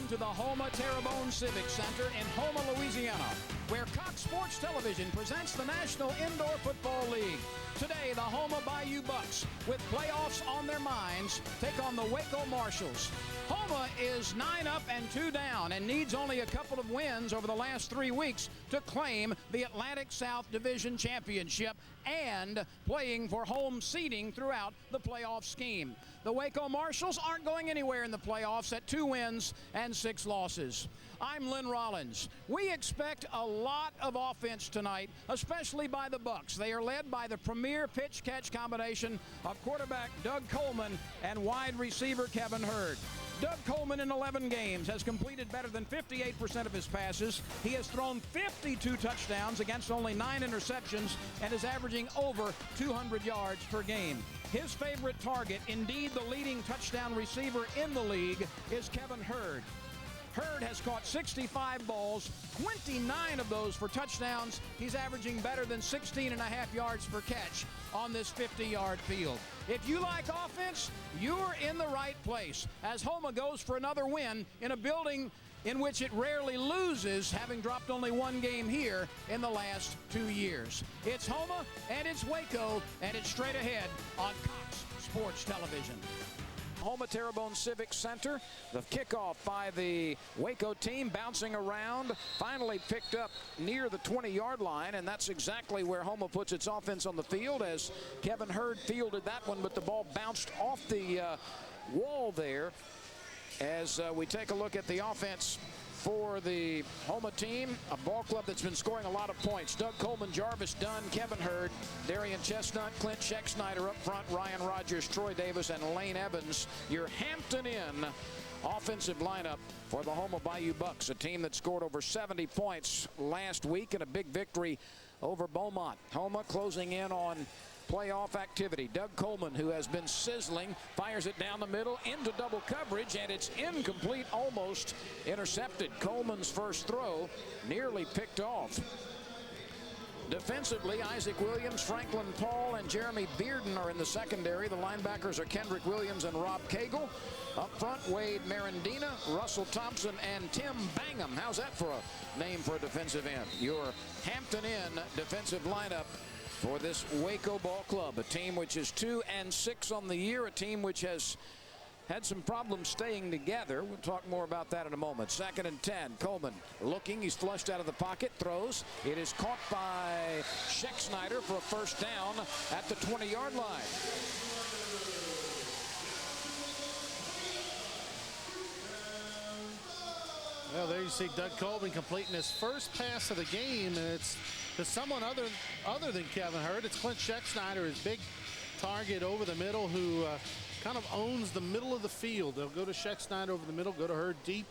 to the Houma Terrebonne Civic Center in Houma, Louisiana, where Cox Sports Television presents the National Indoor Football League. Today, the Houma Bayou Bucks, with playoffs on their minds, take on the Waco Marshalls. Houma is 9 up and 2 down and needs only a couple of wins over the last 3 weeks to claim the Atlantic South Division Championship and playing for home seeding throughout the playoff scheme. The Waco Marshalls aren't going anywhere in the playoffs at 2 wins and 6 losses. I'm Lynn Rollins. We expect a lot of offense tonight, especially by the Bucks. They are led by the premier pitch-catch combination of quarterback Doug Coleman and wide receiver Kevin Hurd. Doug Coleman in 11 games has completed better than 58% of his passes. He has thrown 52 touchdowns against only 9 interceptions and is averaging over 200 yards per game. His favorite target, indeed the leading touchdown receiver in the league, is Kevin Hurd. Hurd has caught 65 balls, 29 of those for touchdowns. He's averaging better than 16.5 yards per catch on this 50-yard field. If you like offense, you're in the right place as Houma goes for another win in a building in which it rarely loses, having dropped only 1 game here in the last 2 years. It's Houma and it's Waco, and it's straight ahead on Cox Sports Television. Houma Terrebonne Civic Center, the kickoff by the Waco team, bouncing around, finally picked up near the 20-yard line, and that's exactly where Houma puts its offense on the field, as Kevin Hurd fielded that one, but the ball bounced off the wall there. As we take a look at the offense for the Houma team, a ball club that's been scoring a lot of points. Doug Coleman, Jarvis Dunn, Kevin Hurd, Darian Chestnut, Clint Scheck-Snyder up front, Ryan Rogers, Troy Davis, and Lane Evans. Your Hampton Inn offensive lineup for the Houma Bayou Bucks, a team that scored over 70 points last week in a big victory over Beaumont. Houma closing in on playoff activity. Doug Coleman, who has been sizzling, fires it down the middle into double coverage, and it's incomplete, almost intercepted. Coleman's first throw nearly picked off. Defensively, Isaac Williams, Franklin Paul, and Jeremy Bearden are in the secondary. The linebackers are Kendrick Williams and Rob Cagle. Up front, Wade Marandina, Russell Thompson, and Tim Bangham. How's that for a name for a defensive end? Your Hampton Inn defensive lineup for this Waco ball club, a team which is 2-6 on the year, a team which has had some problems staying together. We'll talk more about that in a moment. 2nd and 10. Coleman looking. He's flushed out of the pocket. Throws. It is caught by Scheck-Snyder for a first down at the 20-yard line. Well, there you see Doug Coleman completing his first pass of the game, and it's to someone other than Kevin Hurd. It's Clint Scheck-Snyder, his big target over the middle, who kind of owns the middle of the field. They'll go to Scheck-Snyder over the middle, go to Hurd deep.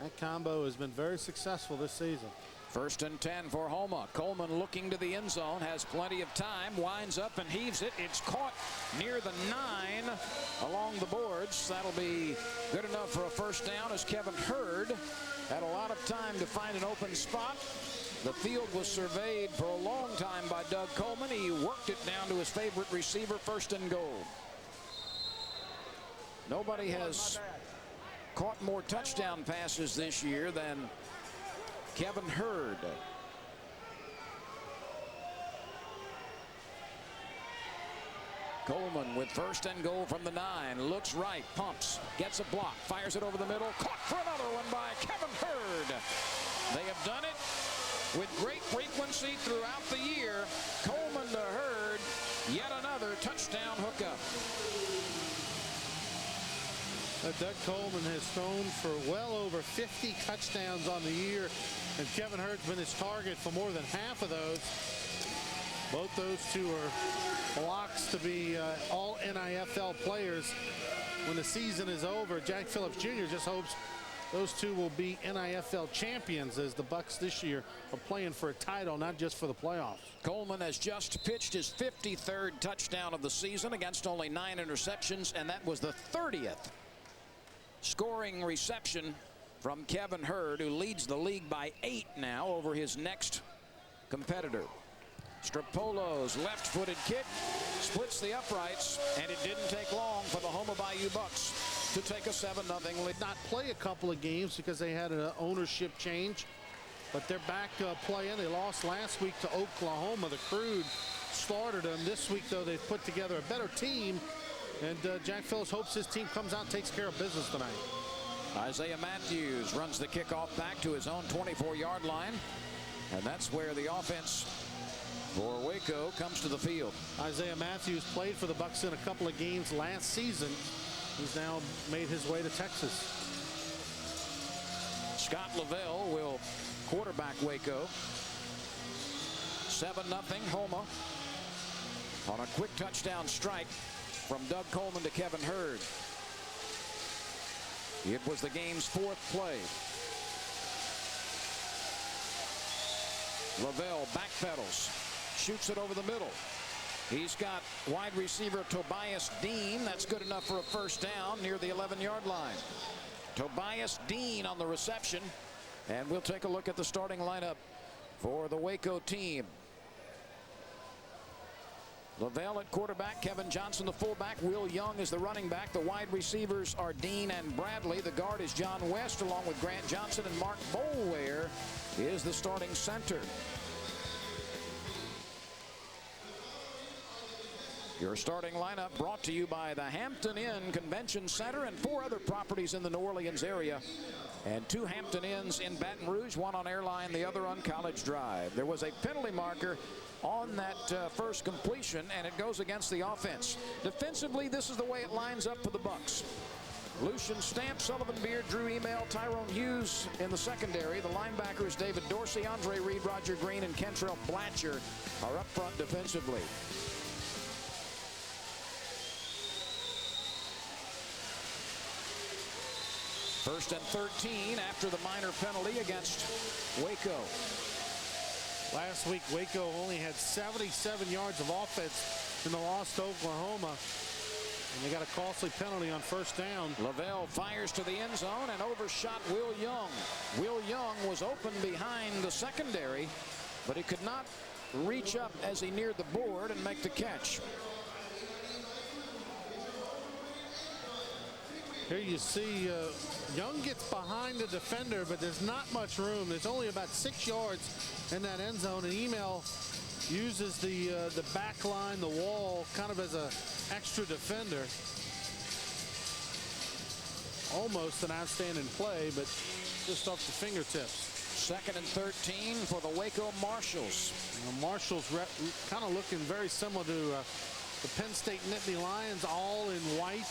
That combo has been very successful this season. 1st and 10 for Houma. Coleman looking to the end zone, has plenty of time, winds up and heaves it. It's caught near the 9 along the boards. That'll be good enough for a first down, as Kevin Hurd had a lot of time to find an open spot. The field was surveyed for a long time by Doug Coleman. He worked it down to his favorite receiver, 1st and goal. Nobody has caught more touchdown passes this year than Kevin Hurd. Coleman with 1st and goal from the 9. Looks right, pumps, gets a block, fires it over the middle. Caught for another one by Kevin Hurd. They have done it with great frequency throughout the year. Coleman to Hurd, yet another touchdown hookup. Doug Coleman has thrown for well over 50 touchdowns on the year, and Kevin Hurd's been his target for more than half of those. Both those two are locks to be all NIFL players when the season is over. Jack Phillips Jr. just hopes those two will be NIFL champions, as the Bucks this year are playing for a title, not just for the playoffs. Coleman has just pitched his 53rd touchdown of the season against only 9 interceptions, and that was the 30th scoring reception from Kevin Hurd, who leads the league by 8 now over his next competitor. Strapolo's left-footed kick splits the uprights, and it didn't take long for the Houma Bayou Bucks to take a 7-0 lead. Not play a couple of games because they had an ownership change, but they're back playing. They lost last week to Oklahoma. The Crude slaughtered them. This week, though, they've put together a better team, and Jack Phillips hopes his team comes out and takes care of business tonight. Isaiah Matthews runs the kickoff back to his own 24-yard line, and that's where the offense for Waco comes to the field. Isaiah Matthews played for the Bucks in a couple of games last season. He's now made his way to Texas. Scott Lavelle will quarterback Waco. 7-0 Houma on a quick touchdown strike from Doug Coleman to Kevin Hurd. It was the game's 4th play. Lavelle backpedals, shoots it over the middle. He's got wide receiver Tobias Dean. That's good enough for a first down near the 11-yard line. Tobias Dean on the reception. And we'll take a look at the starting lineup for the Waco team. Lavelle at quarterback, Kevin Johnson the fullback, Will Young is the running back. The wide receivers are Dean and Bradley. The guard is John West along with Grant Johnson, and Mark Boulware is the starting center. Your starting lineup brought to you by the Hampton Inn Convention Center and 4 other properties in the New Orleans area, and 2 Hampton Inns in Baton Rouge, one on Airline, the other on College Drive. There was a penalty marker on that first completion, and it goes against the offense. Defensively, this is the way it lines up for the Bucks. Lucian Stamp, Sullivan Beard, Drew Email, Tyrone Hughes in the secondary. The linebackers David Dorsey, Andre Reed, Roger Green, and Kentrell Blatcher are up front defensively. First and 13 after the minor penalty against Waco. Last week, Waco only had 77 yards of offense in the loss to Oklahoma, and they got a costly penalty on first down. Lavelle fires to the end zone and overshot Will Young. Will Young was open behind the secondary, but he could not reach up as he neared the board and make the catch. Here you see Young gets behind the defender, but there's not much room. There's only about 6 yards in that end zone, and Email uses the back line, the wall, kind of as an extra defender. Almost an outstanding play, but just off the fingertips. Second and 13 for the Waco Marshalls. Marshalls kind of looking very similar to the Penn State Nittany Lions, all in white.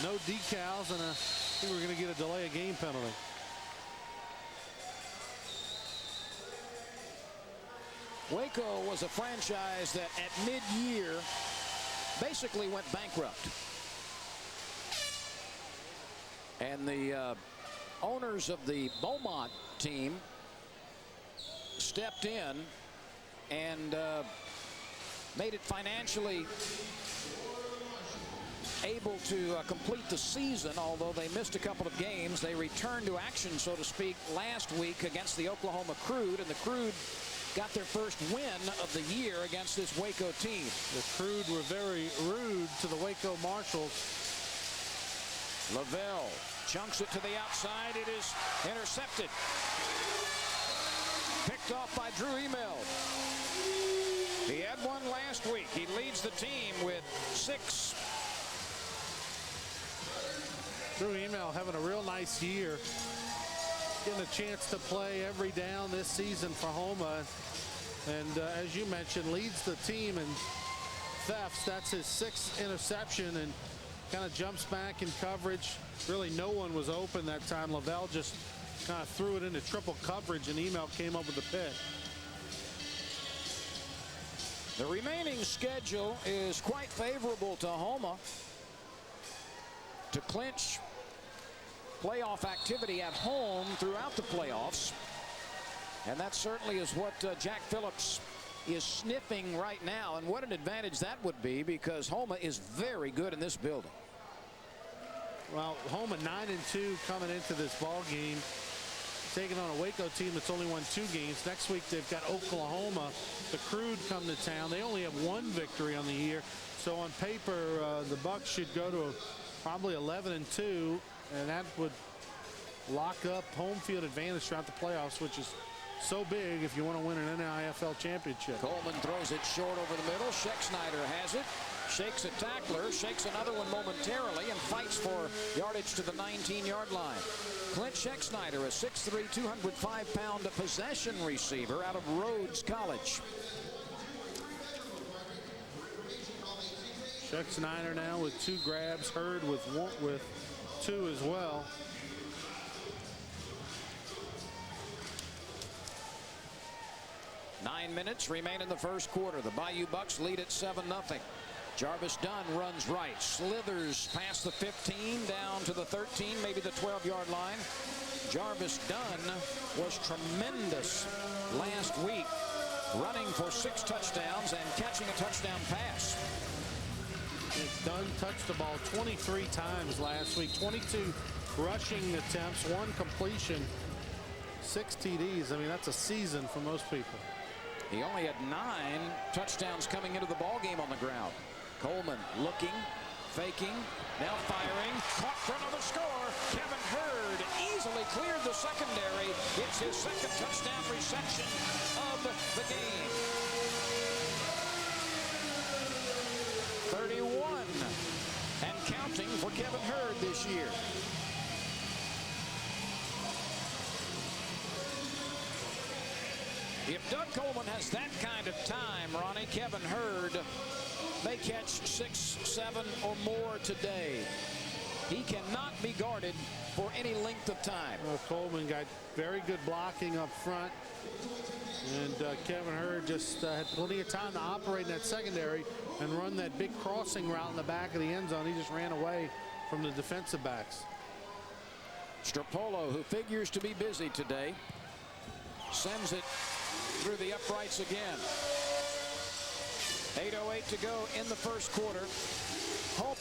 No decals, and I think we're going to get a delay of game penalty. Waco was a franchise that at mid-year basically went bankrupt. And the owners of the Beaumont team stepped in and made it financially able to complete the season. Although they missed a couple of games, they returned to action, so to speak, last week against the Oklahoma Crude, and the Crude got their first win of the year against this Waco team. The Crude were very rude to the Waco Marshalls. Lavelle chunks it to the outside. It is intercepted. Picked off by Drew Email. He had one last week. He leads the team with 6. Drew Email having a real nice year, getting a chance to play every down this season for Houma, and as you mentioned, leads the team in thefts. That's his 6th interception, and kind of jumps back in coverage. Really no one was open that time. Lavelle just kind of threw it into triple coverage, and Email came up with the pick. The remaining schedule is quite favorable to Houma to clinch playoff activity at home throughout the playoffs. And that certainly is what Jack Phillips is sniffing right now. And what an advantage that would be, because Houma is very good in this building. Well, Houma 9-2 coming into this ball game, taking on a Waco team that's only won 2 games. Next week they've got Oklahoma. The Crude come to town. They only have 1 victory on the year. So on paper, the Bucks should go to probably 11-2, and that would lock up home field advantage throughout the playoffs, which is so big if you want to win an NIFL championship. Coleman throws it short over the middle. Scheck-Snyder has it. Shakes a tackler, shakes another one momentarily, and fights for yardage to the 19-yard line. Clint Scheck-Snyder, a 6'3", 205-pound possession receiver out of Rhodes College. Scheck-Snyder now with 2 grabs, Hurd with 2 as well. Nine minutes remain in the first quarter. The Bayou Bucks lead at 7-0. Jarvis Dunn runs right, slithers past the 15 down to the 13, maybe the 12-yard line. Jarvis Dunn was tremendous last week, running for 6 touchdowns and catching a touchdown pass. Dunn touched the ball 23 times last week, 22 rushing attempts, 1 completion, 6 TDs. I mean, that's a season for most people. He only had 9 touchdowns coming into the ball game on the ground. Coleman looking, faking, now firing, caught for another score. Kevin Hurd easily cleared the secondary. It's his 2nd touchdown reception of the game. 31 and counting for Kevin Hurd this year. If Doug Coleman has that kind of time, Ronnie, Kevin Hurd may catch 6, 7 or more today. He cannot be guarded for any length of time. Coleman got very good blocking up front, and Kevin Hurd just had plenty of time to operate in that secondary and run that big crossing route in the back of the end zone. He just ran away from the defensive backs. Stropolo, who figures to be busy today, sends it through the uprights again. 8:08 to go in the first quarter. Hope.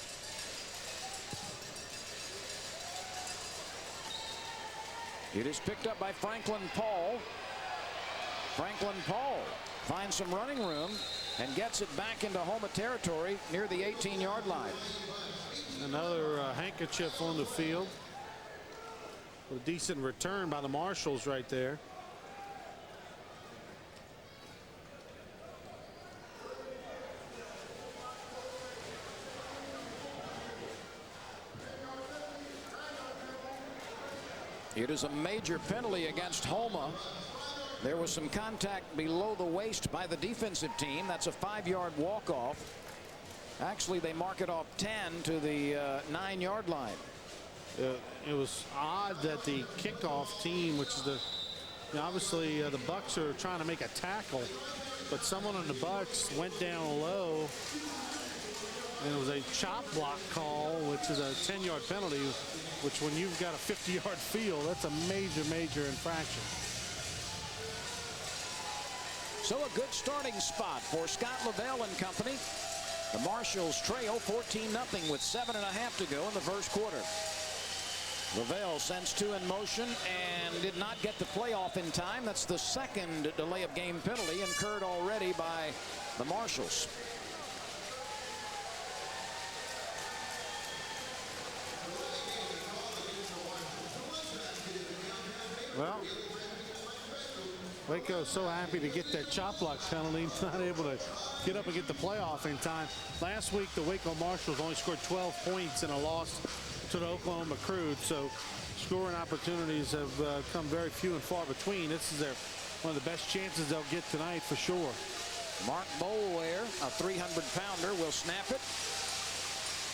It is picked up by Franklin Paul. Franklin Paul finds some running room and gets it back into Houma territory near the 18-yard line. Another handkerchief on the field. A decent return by the Marshalls right there. It is a major penalty against Houma. There was some contact below the waist by the defensive team. That's a 5-yard walk-off. Actually, they mark it off 10 to the 9-yard line. It was odd that the kickoff team, which is obviously the Bucks are trying to make a tackle, but someone on the Bucks went down low, and it was a chop block call, which is a 10-yard penalty, which when you've got a 50-yard field, that's a major infraction. So a good starting spot for Scott Lavelle and company. The Marshalls trail 14-0 with 7.5 to go in the first quarter. Lavelle sends 2 in motion and did not get the playoff in time. That's the 2nd delay of game penalty incurred already by the Marshalls. Well, Waco's so happy to get that chop block penalty, not able to get up and get the playoff in time. Last week, the Waco Marshalls only scored 12 points in a loss to the Oklahoma Crude, so scoring opportunities have come very few and far between. This is one of the best chances they'll get tonight for sure. Mark Boulware, a 300-pounder, will snap it.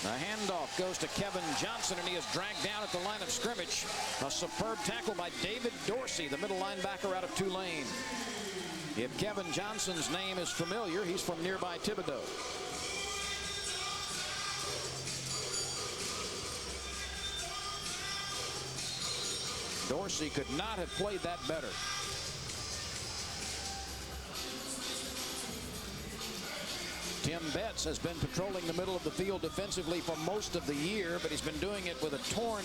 The handoff goes to Kevin Johnson, and he is dragged down at the line of scrimmage. A superb tackle by David Dorsey, the middle linebacker out of Tulane. If Kevin Johnson's name is familiar, he's from nearby Thibodaux. Dorsey could not have played that better. Tim Betts has been patrolling the middle of the field defensively for most of the year, but he's been doing it with a torn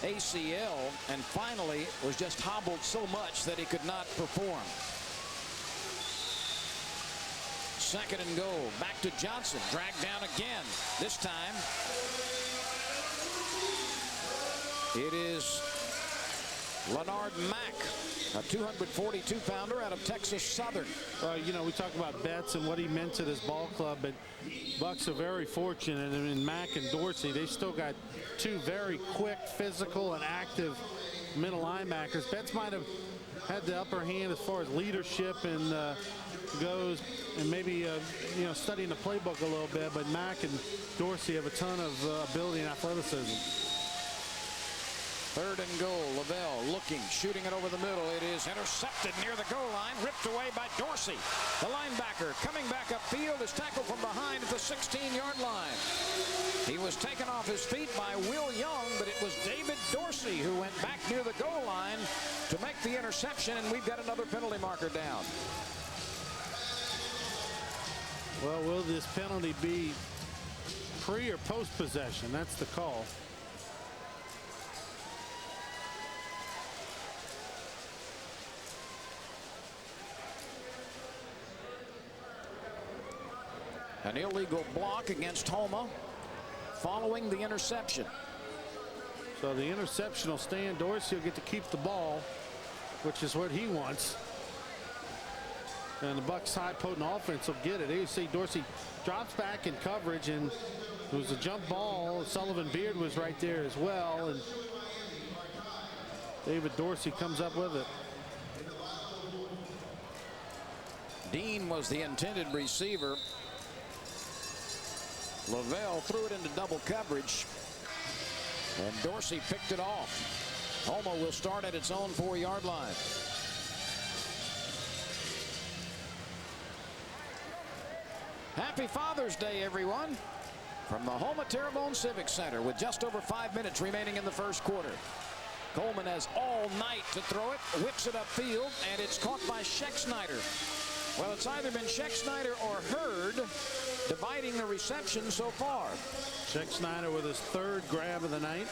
ACL, and finally was just hobbled so much that he could not perform. 2nd and goal. Back to Johnson. Dragged down again. This time It is Leonard Mack, a 242-pounder out of Texas Southern. You know, we talk about Betts and what he meant to this ball club, but Bucks are very fortunate. I mean, Mack and Dorsey, they still got two very quick, physical, and active middle linebackers. Betts might have had the upper hand as far as leadership and goes, and maybe you know, studying the playbook a little bit. But Mack and Dorsey have a ton of ability and athleticism. 3rd and goal. Lavelle looking, shooting it over the middle. It is intercepted near the goal line, ripped away by Dorsey. The linebacker coming back upfield is tackled from behind at the 16-yard line. He was taken off his feet by Will Young, but it was David Dorsey who went back near the goal line to make the interception, and we've got another penalty marker down. Well, will this penalty be pre or post possession? That's the call. An illegal block against Houma following the interception. So the interception will stand. Dorsey will get to keep the ball, which is what he wants. And the Bucks high potent offense will get it. Here you see Dorsey drops back in coverage, and it was a jump ball. Sullivan Beard was right there as well, and David Dorsey comes up with it. Dean was the intended receiver. Lavelle threw it into double coverage, and Dorsey picked it off. Houma will start at its own 4-yard line. Happy Father's Day, everyone, from the Houma Terrebonne Civic Center with just over 5 minutes remaining in the first quarter. Coleman has all night to throw it, whips it upfield, and it's caught by Schexnayder. Well, it's either been Schexnayder or Hurd dividing the reception so far. Schexnayder with his 3rd grab of the night.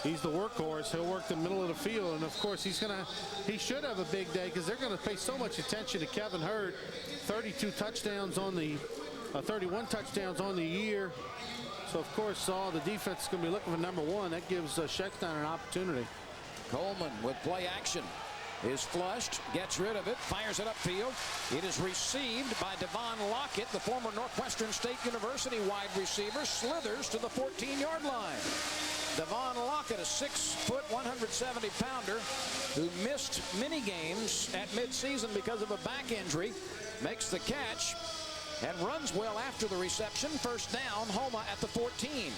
He's the workhorse. He'll work the middle of the field, and of course he should have a big day because they're going to pay so much attention to Kevin Hurd. 32 touchdowns on the 31 touchdowns on the year. So of course all the defense is going to be looking for number 1. That gives Schexnayder an opportunity. Coleman with play action is flushed, gets rid of it, fires it upfield. It is received by Devon Lockett, the former Northwestern State University wide receiver, slithers to the 14-yard line. Devon Lockett, a 6-foot, 170-pounder who missed many games at midseason because of a back injury, makes the catch and runs well after the reception. First down, Houma at the 14.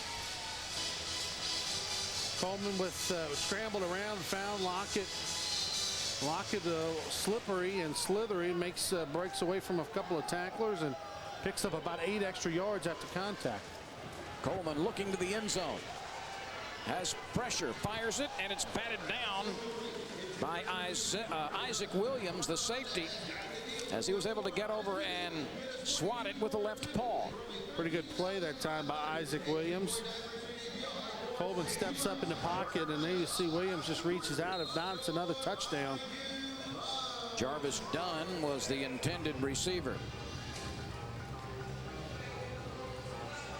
Coleman with scrambled around, found Lockett. Lockett slippery and slithery, breaks away from a couple of tacklers and picks up about 8 extra yards after contact. Coleman looking to the end zone. Has pressure, fires it, and it's batted down by Isaac Williams, the safety, as he was able to get over and swat it with the left paw. Pretty good play that time by Isaac Williams. Coleman steps up in the pocket, and there you see Williams just reaches out. If not, it's another touchdown. Jarvis Dunn was the intended receiver.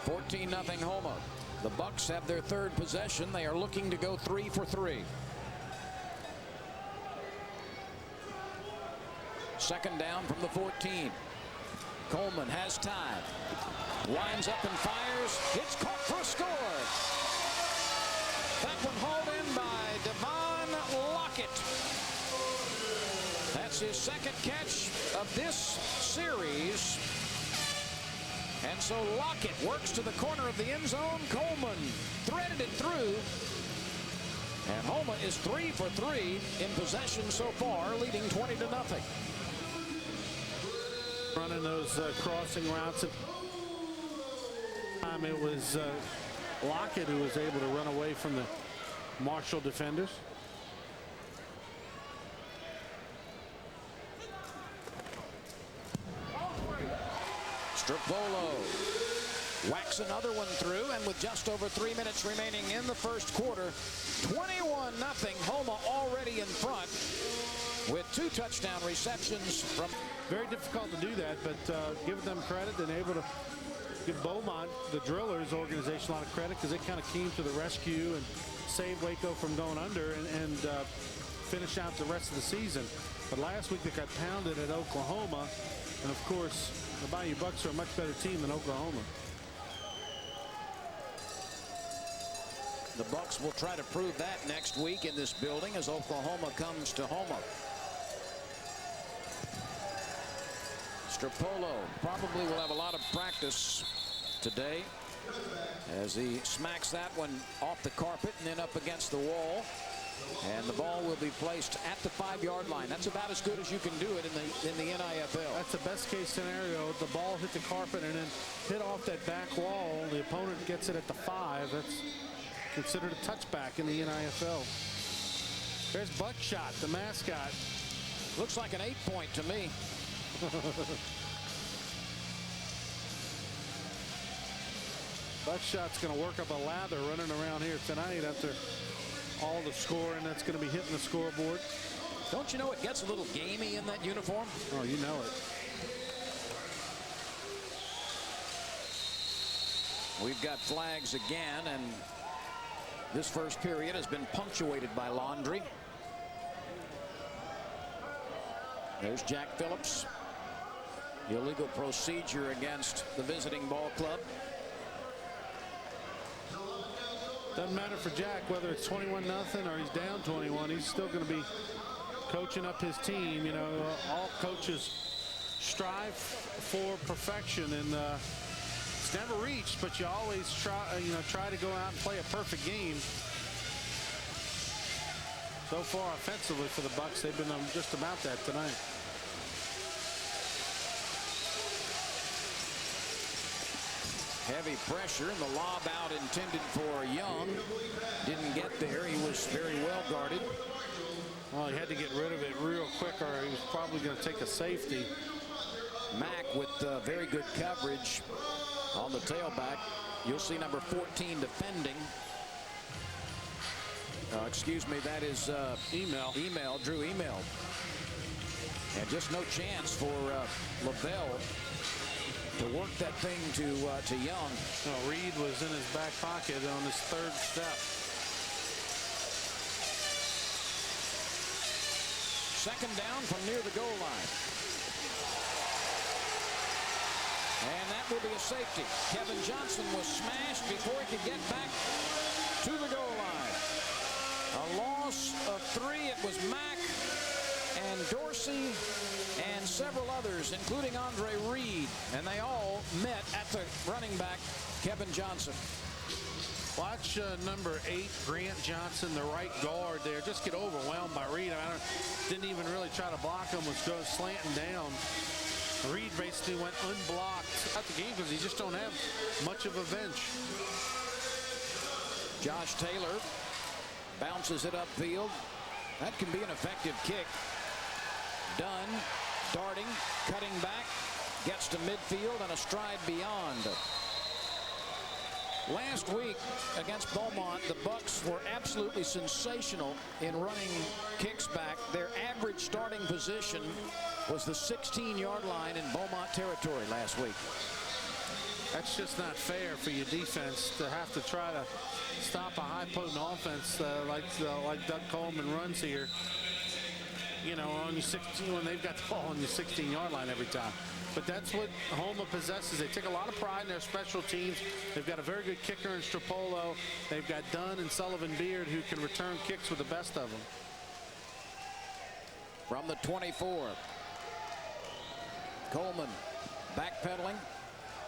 14-0 Houma. The Bucks have their 3rd possession. They are looking to go 3 for 3. Second down from the 14. Coleman has time. Winds up and fires. It's caught for a score. That one hauled in by Devon Lockett. That's his 2nd catch of this series. And so Lockett works to the corner of the end zone. Coleman threaded it through. And Houma is 3 for 3 in possession so far, leading 20-0. Running those crossing routes. It was Lockett who was able to run away from the Marshall defenders. Strapolo whacks another one through, and with just over 3 minutes remaining in the first quarter, 21-0. Houma already in front with 2 touchdown receptions from. Very difficult to do that, but giving them credit and able to give Beaumont, the Drillers organization, a lot of credit because they kind of came to the rescue and saved Waco from going under and finish out the rest of the season. But last week they got pounded at Oklahoma, and of course the Bayou Bucks are a much better team than Oklahoma. The Bucks will try to prove that next week in this building as Oklahoma comes to Houma. Stropolo probably will have a lot of practice today as he smacks that one off the carpet and then up against the wall. And the ball will be placed at the 5-yard line. That's about as good as you can do it in the NIFL. That's the best case scenario. The ball hit the carpet and then hit off that back wall. The opponent gets it at the 5. That's considered a touchback in the NIFL. There's Buckshot, the mascot. Looks like an 8-point to me. Buckshot's going to work up a lather running around here tonight after all the scoring that's going to be hitting the scoreboard. Don't you know it gets a little gamey in that uniform? Oh, you know it. We've got flags again, and this first period has been punctuated by laundry. There's Jack Phillips. Illegal procedure against the visiting ball club. Doesn't matter for Jack whether it's 21-0 or he's down 21. He's still going to be coaching up his team. You know, all coaches strive for perfection, and it's never reached, but you always try to go out and play a perfect game. So far offensively for the Bucks, they've been just about that tonight. Heavy pressure, and the lob out intended for Young. Didn't get there. He was very well guarded. Well, he had to get rid of it real quick, or he was probably going to take a safety. Mack with very good coverage on the tailback. You'll see number 14 defending. Excuse me, that is Drew Email. And just no chance for Lavelle to work that thing to Young. No, Reed was in his back pocket on his third step. Second down from near the goal line. And that will be a safety. Kevin Johnson was smashed before he could get back to the goal line. A loss of 3. It was Mack and Dorsey and several others, including Andre Reed, and they all met at the running back, Kevin Johnson. Watch number 8, Grant Johnson, the right guard there, just get overwhelmed by Reed. Didn't even really try to block him, was going slanting down. Reed basically went unblocked at the game because he just don't have much of a bench. Josh Taylor bounces it upfield. That can be an effective kick. Dunn darting, cutting back, gets to midfield and a stride beyond. Last week against Beaumont, the Bucks were absolutely sensational in running kicks back. Their average starting position was the 16-yard line in Beaumont territory last week. That's just not fair for your defense to have to try to stop a high-potent offense like Doug Coleman runs here. You know, on your 16, when they've got the ball on your 16-yard line every time. But that's what Houma possesses. They take a lot of pride in their special teams. They've got a very good kicker in Stropolo. They've got Dunn and Sullivan Beard who can return kicks with the best of them. From the 24, Coleman backpedaling.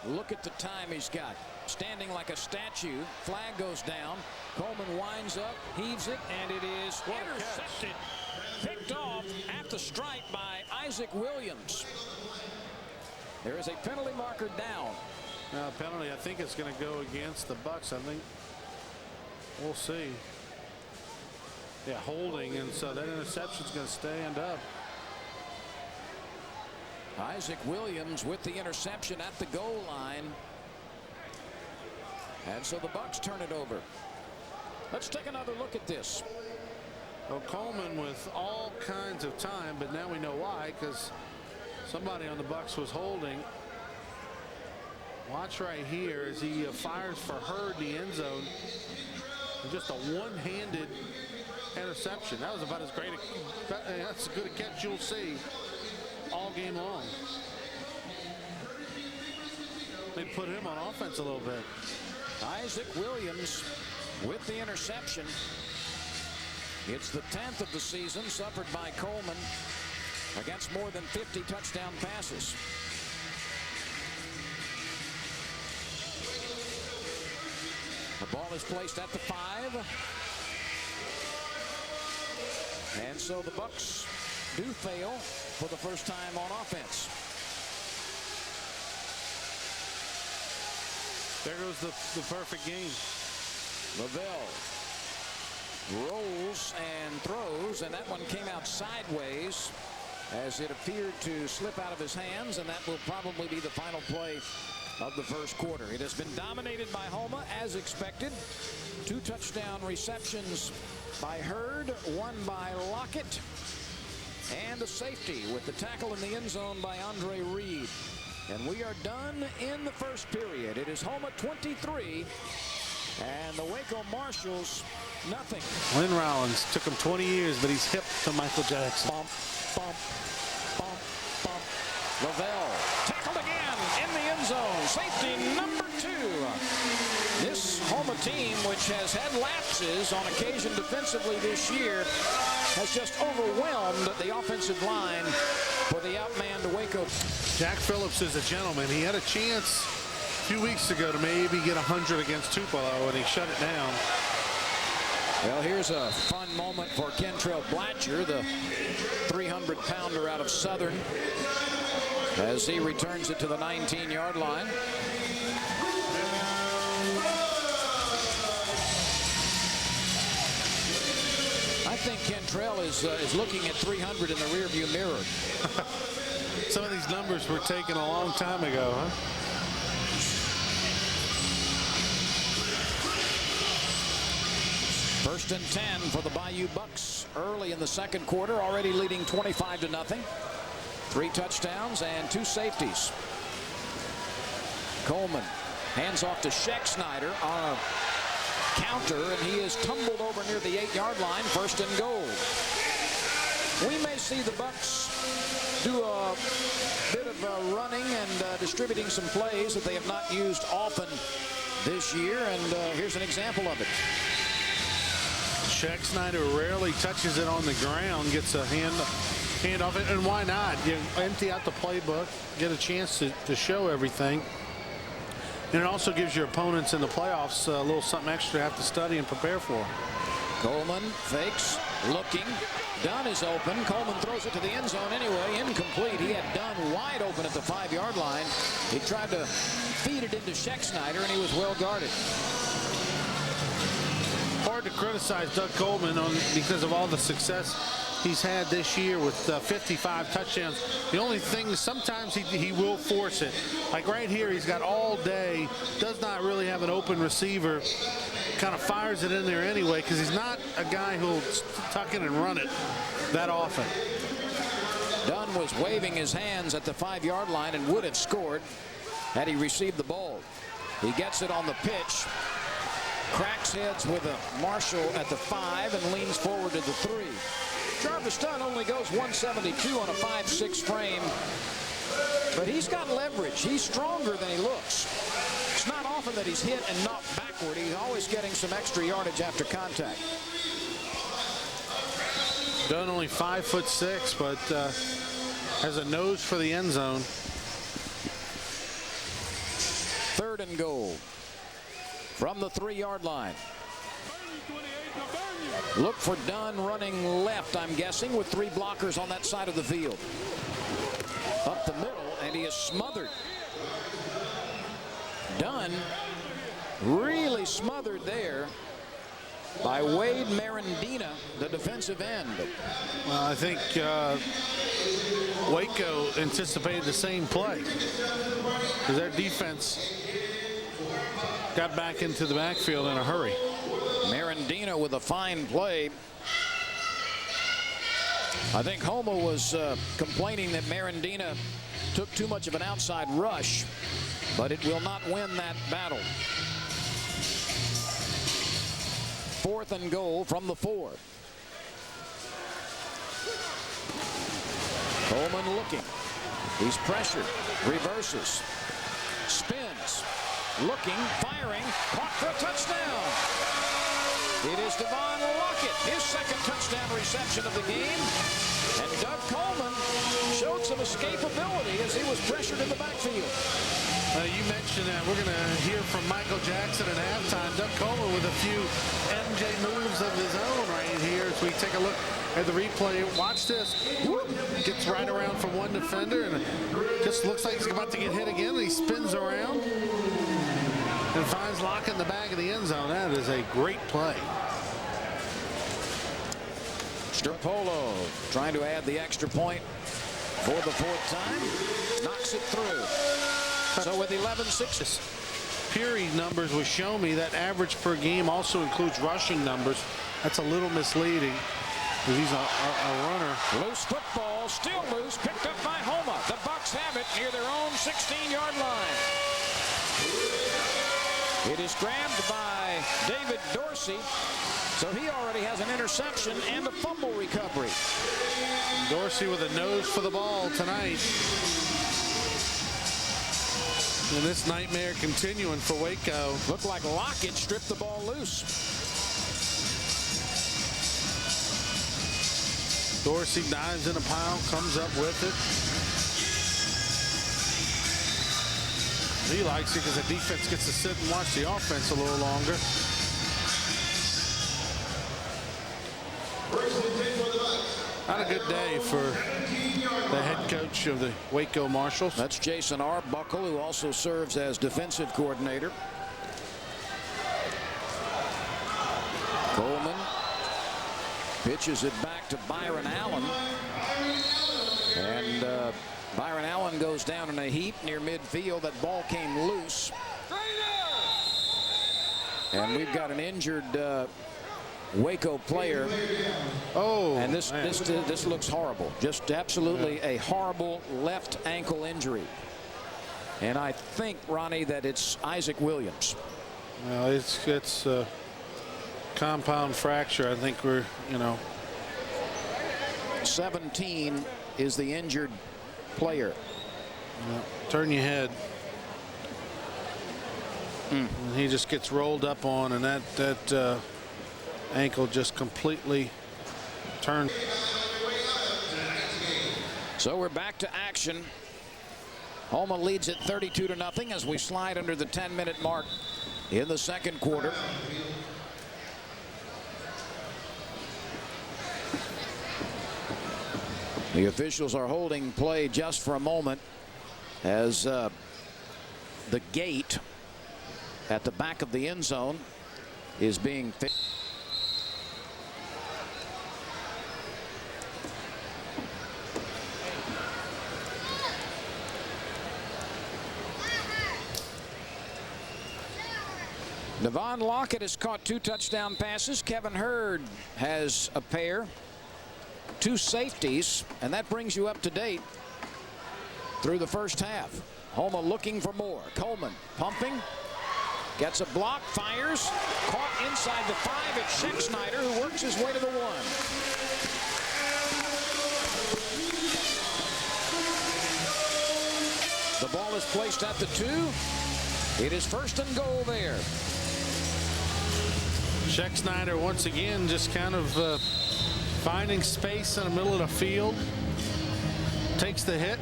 Look at the time he's got. Standing like a statue. Flag goes down. Coleman winds up, heaves it, and it is intercepted. Picked off at the stripe by Isaac Williams. There is a penalty marker down. Now, penalty, I think it's going to go against the Bucks. I think we'll see. Yeah, holding, and so that interception's going to stand up. Isaac Williams with the interception at the goal line. And so the Bucks turn it over. Let's take another look at this. Well, Coleman with all kinds of time, but now we know why, because somebody on the Bucks was holding. Watch right here as he fires for Hurd in the end zone. And just a one-handed interception. That was about as great that's as good a catch you'll see all game long. They put him on offense a little bit. Isaac Williams with the interception. It's the 10th of the season suffered by Coleman against more than 50 touchdown passes. The ball is placed at the 5. And so the Bucks do fail for the first time on offense. There goes the perfect game. Lavelle rolls and throws, and that one came out sideways as it appeared to slip out of his hands, and that will probably be the final play of the first quarter. It has been dominated by Houma as expected. 2 touchdown receptions by Hurd, 1 by Lockett, and a safety with the tackle in the end zone by Andre Reed. And we are done in the first period. It is Houma 23 and the Waco Marshalls nothing. Lynn Rollins took him 20 years, but he's hip to Michael Jackson. Bump, bump, bump, bump. Lavelle tackled again in the end zone. Safety number 2. This Houma team, which has had lapses on occasion defensively this year, has just overwhelmed the offensive line for the outmanned Waco. Jack Phillips is a gentleman. He had a chance a few weeks ago to maybe get 100 against Tupelo, and he shut it down. Well, here's a fun moment for Kentrell Blatcher, the 300-pounder out of Southern, as he returns it to the 19-yard line. I think Kentrell is looking at 300 in the rearview mirror. Some of these numbers were taken a long time ago, huh? First and 10 for the Bayou Bucks early in the second quarter, already leading 25-0. 3 touchdowns and 2 safeties. Coleman hands off to Schexnayder on a counter, and he is tumbled over near the 8-yard line. First and goal. We may see the Bucks do a bit of running and distributing some plays that they have not used often this year, and here's an example of it. Schexnayder rarely touches it on the ground, gets a hand off it, and why not? You empty out the playbook, get a chance to show everything. And it also gives your opponents in the playoffs a little something extra to have to study and prepare for. Coleman fakes, looking. Dunn is open. Coleman throws it to the end zone anyway. Incomplete. He had Dunn wide open at the 5-yard line. He tried to feed it into Schexnayder, and he was well guarded. Hard to criticize Doug Coleman because of all the success he's had this year with 55 touchdowns. The only thing is sometimes he will force it. Like right here, he's got all day, does not really have an open receiver, kind of fires it in there anyway because he's not a guy who'll tuck in and run it that often. Dunn was waving his hands at the 5-yard line and would have scored had he received the ball. He gets it on the pitch. Cracks heads with a Marshall at the 5 and leans forward to the 3. Jarvis Dunn only goes 172 on a 5'6" frame, but he's got leverage. He's stronger than he looks. It's not often that he's hit and knocked backward. He's always getting some extra yardage after contact. Dunn only 5'6", but has a nose for the end zone. 3rd and goal from the 3-yard line. Look for Dunn running left, I'm guessing, with 3 blockers on that side of the field. Up the middle, and he is smothered. Dunn really smothered there by Wade Marandina, the defensive end. Well, I think Waco anticipated the same play because their defense got back into the backfield in a hurry. Marandina with a fine play. I think Houma was complaining that Marandina took too much of an outside rush. but it will not win that battle. 4th and goal from the 4. Coleman looking. He's pressured. Reverses. Spins. Looking. Firing. Caught for a touchdown. It is Devon Lockett, his 2nd touchdown reception of the game. And Doug Coleman showed some escapability as he was pressured in the backfield. You mentioned that. We're going to hear from Michael Jackson at halftime. Doug Coleman with a few MJ moves of his own right here as we take a look at the replay. Watch this. Whoop. Gets right around from one defender and it just looks like he's about to get hit again. He spins around and finds Lockett in the back of the end zone. That is a great play. Strapolo trying to add the extra point for the 4th time. Knocks it through. So with 11-6. Peary numbers will show me that average per game also includes rushing numbers. That's a little misleading. He's a runner. Loose football, still loose, picked up by Houma. The Bucks have it near their own 16-yard line. It is grabbed by David Dorsey. So he already has an interception and a fumble recovery. Dorsey with a nose for the ball tonight. And this nightmare continuing for Waco. Looked like Lockett stripped the ball loose. Dorsey dives in a pile, comes up with it. He likes it because the defense gets to sit and watch the offense a little longer. Not a good day for the head coach of the Waco Marshalls. That's Jason Arbuckle, who also serves as defensive coordinator. Coleman pitches it back to Byron Allen. And Byron Allen goes down in a heap near midfield. That ball came loose. And we've got an injured Waco player. Oh, and this looks horrible. Just absolutely a horrible left ankle injury. And I think, Ronnie, that it's Isaac Williams. Well, it's a compound fracture. I think we're, 17 is the injured player. Turn your head. And he just gets rolled up on, and that ankle just completely turned. So we're back to action. Houma leads it 32-0 as we slide under the 10-minute mark in the 2nd quarter. The officials are holding play just for a moment as the gate at the back of the end zone is being fixed. Devon Lockett has caught 2 touchdown passes. Kevin Hurd has a pair. 2 safeties, and that brings you up to date through the first half. Houma looking for more. Coleman pumping. Gets a block, fires. Caught inside the 5. It's Scheck-Snyder who works his way to the 1. The ball is placed at the 2. It is 1st and goal there. Scheck-Snyder once again just kind of finding space in the middle of the field. Takes the hit.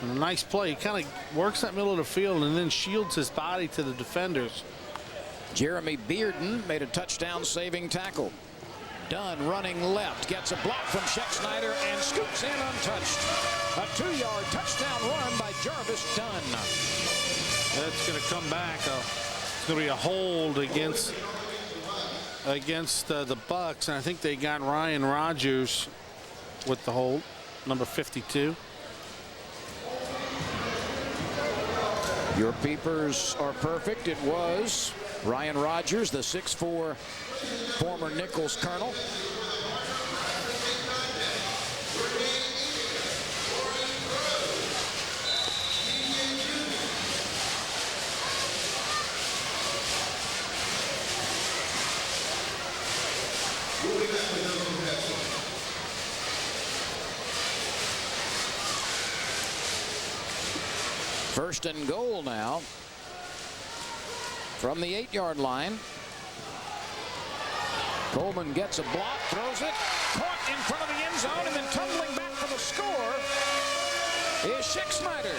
And a nice play. He kind of works that middle of the field and then shields his body to the defenders. Jeremy Bearden made a touchdown saving tackle. Dunn running left. Gets a block from Scheck-Snyder and scoops in untouched. A 2-yard touchdown run by Jarvis Dunn. That's going to come back. It's going to be a hold against the Bucks, and I think they got Ryan Rogers with the hold, number 52. Your peepers are perfect. It was Ryan Rogers, the 6'4" former Nichols Colonel. First and goal now from the 8-yard line. Coleman gets a block, throws it, caught in front of the end zone, and then tumbling back for the score is Schexnayder.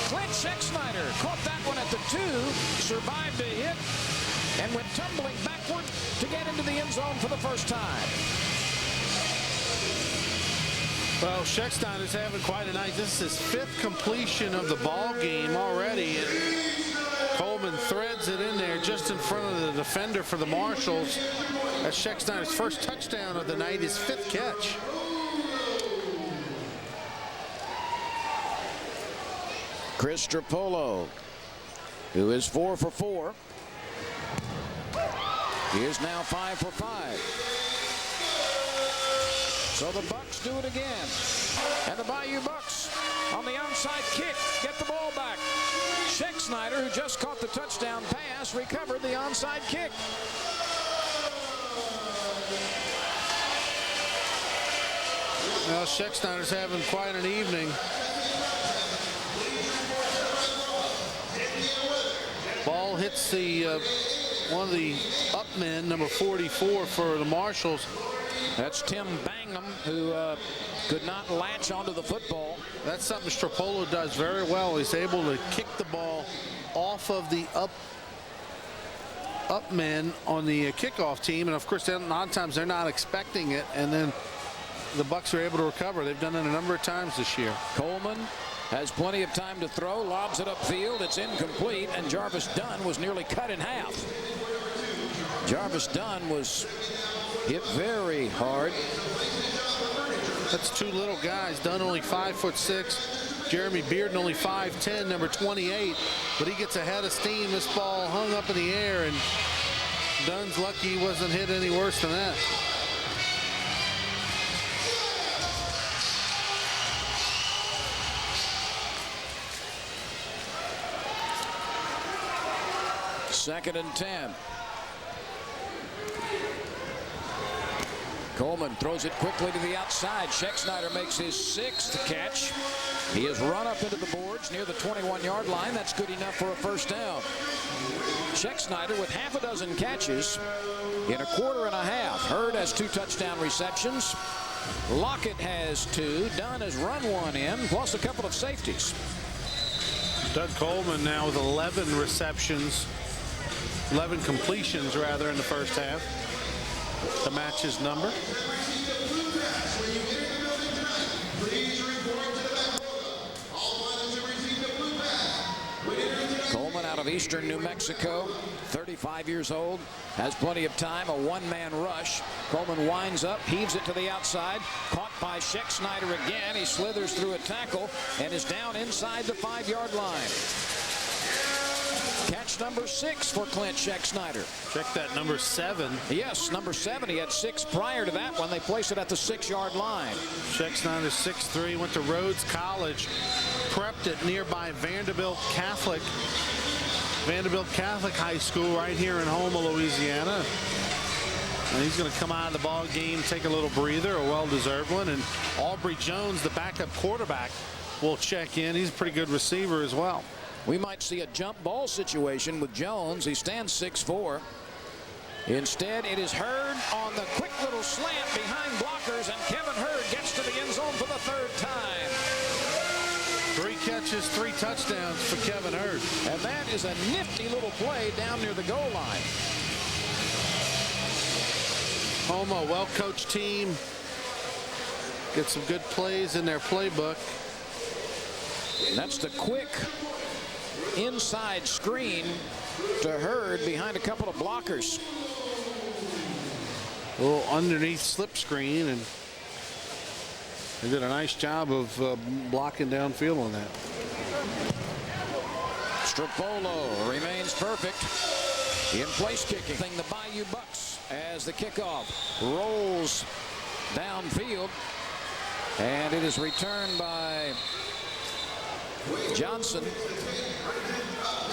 Clint Schexnayder caught that one at the 2, survived a hit, and went tumbling backward to get into the end zone for the first time. Well, Schexnayder's having quite a night. This is his 5th completion of the ball game already. And Coleman threads it in there just in front of the defender for the Marshalls. That's Schexnayder's first touchdown of the night, his 5th catch. Chris Stropolo, who is 4 for 4. He is now 5 for 5. So the Bucks do it again. And the Bayou Bucks on the onside kick get the ball back. Schexnayder, who just caught the touchdown pass, recovered the onside kick. Well, Schexnayder's having quite an evening. Ball hits the one of the up men, number 44 for the Marshalls. That's Tim Bangham, who could not latch onto the football. That's something Stropolo does very well. He's able to kick the ball off of the up men on the kickoff team, and of course, a lot of times they're not expecting it, and then the Bucks are able to recover. They've done it a number of times this year. Coleman has plenty of time to throw, lobs it upfield. It's incomplete, and Jarvis Dunn was nearly cut in half. Jarvis Dunn was hit very hard. That's 2 little guys. Dunn only 5'6". Jeremy Bearden only 5'10", number 28. But he gets ahead of steam. This ball hung up in the air, and Dunn's lucky he wasn't hit any worse than that. Second and 10. Coleman throws it quickly to the outside. Schexnayder makes his 6th catch. He has run up into the boards near the 21-yard line. That's good enough for a first down. Schexnayder with half a dozen catches in a quarter and a half. Hurd has 2 touchdown receptions. Lockett has 2. Dunn has run 1 in, plus a couple of safeties. Doug Coleman now with 11 receptions, 11 completions rather in the first half to match his number. Coleman out of eastern New Mexico, 35 years old, has plenty of time, a one-man rush. Coleman winds up, heaves it to the outside, caught by Schexnayder again. He slithers through a tackle and is down inside the 5-yard line. Catch number 6 for Clint Schexnayder. Check that, number 7. Yes, number 7. He had 6 prior to that one. They placed it at the 6-yard line. Schexnayder 6'3", went to Rhodes College, prepped at nearby Vanderbilt Catholic High School right here in Houma, Louisiana. And he's going to come out of the ball game, take a little breather, a well-deserved one. And Aubrey Jones, the backup quarterback, will check in. He's a pretty good receiver as well. We might see a jump ball situation with Jones. He stands 6'4". Instead, it is Hurd on the quick little slant behind blockers, and Kevin Hurd gets to the end zone for the 3rd time. 3 catches, 3 touchdowns for Kevin Hurd. And that is a nifty little play down near the goal line. Houma, well-coached team. Get some good plays in their playbook. That's the quick inside screen to Hurd behind a couple of blockers. A little underneath slip screen, and they did a nice job of blocking downfield on that. Stropolo remains perfect in place kicking. The Bayou Bucks as the kickoff rolls downfield, and it is returned by Johnson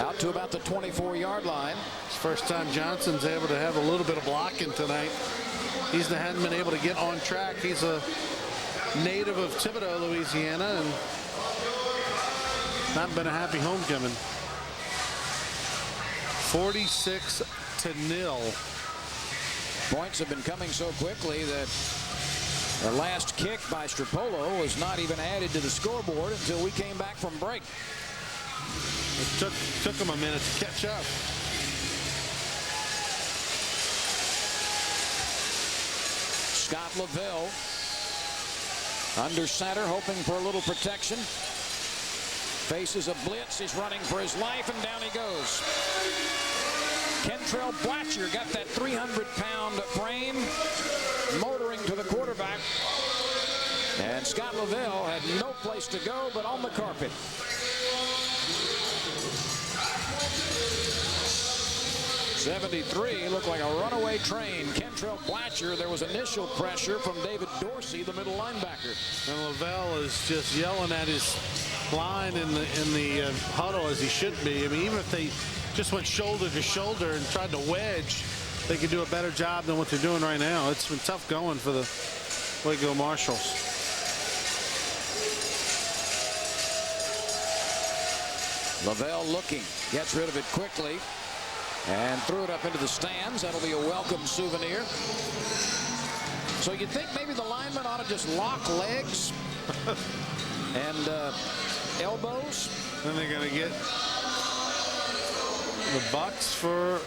out to about the 24-yard line. It's the first time Johnson's able to have a little bit of blocking tonight. He hasn't been able to get on track. He's a native of Thibodaux, Louisiana, and not been a happy homecoming. 46-0. Points have been coming so quickly that the last kick by Stropolo was not even added to the scoreboard until we came back from break. It took him a minute to catch up. Scott Lavelle under center, hoping for a little protection. Faces a blitz. He's running for his life, and down he goes. Kentrell Blatcher got that 300-pound frame motoring to the quarterback. And Scott Lavelle had no place to go but on the carpet. '73 looked like a runaway train. Kentrell Blatcher, there was initial pressure from David Dorsey, the middle linebacker. And Lavelle is just yelling at his line in the huddle, as he should be. I mean, even if they just went shoulder to shoulder and tried to wedge, they could do a better job than what they're doing right now. It's been tough going for the Waco Marshalls. Lavelle looking, gets rid of it quickly and threw it up into the stands. That'll be a welcome souvenir. So you'd think maybe the linemen ought to just lock legs and elbows. Then they're going to get the Bucks for,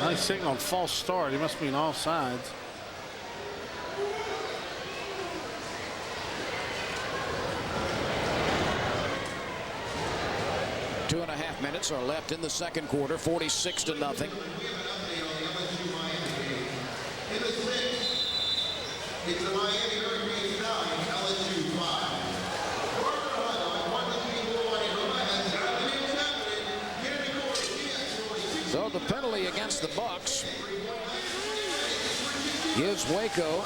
I think, on false start. He must be on all sides. Two and a half minutes are left in the second quarter. 46-0. So the penalty against the Bucks gives Waco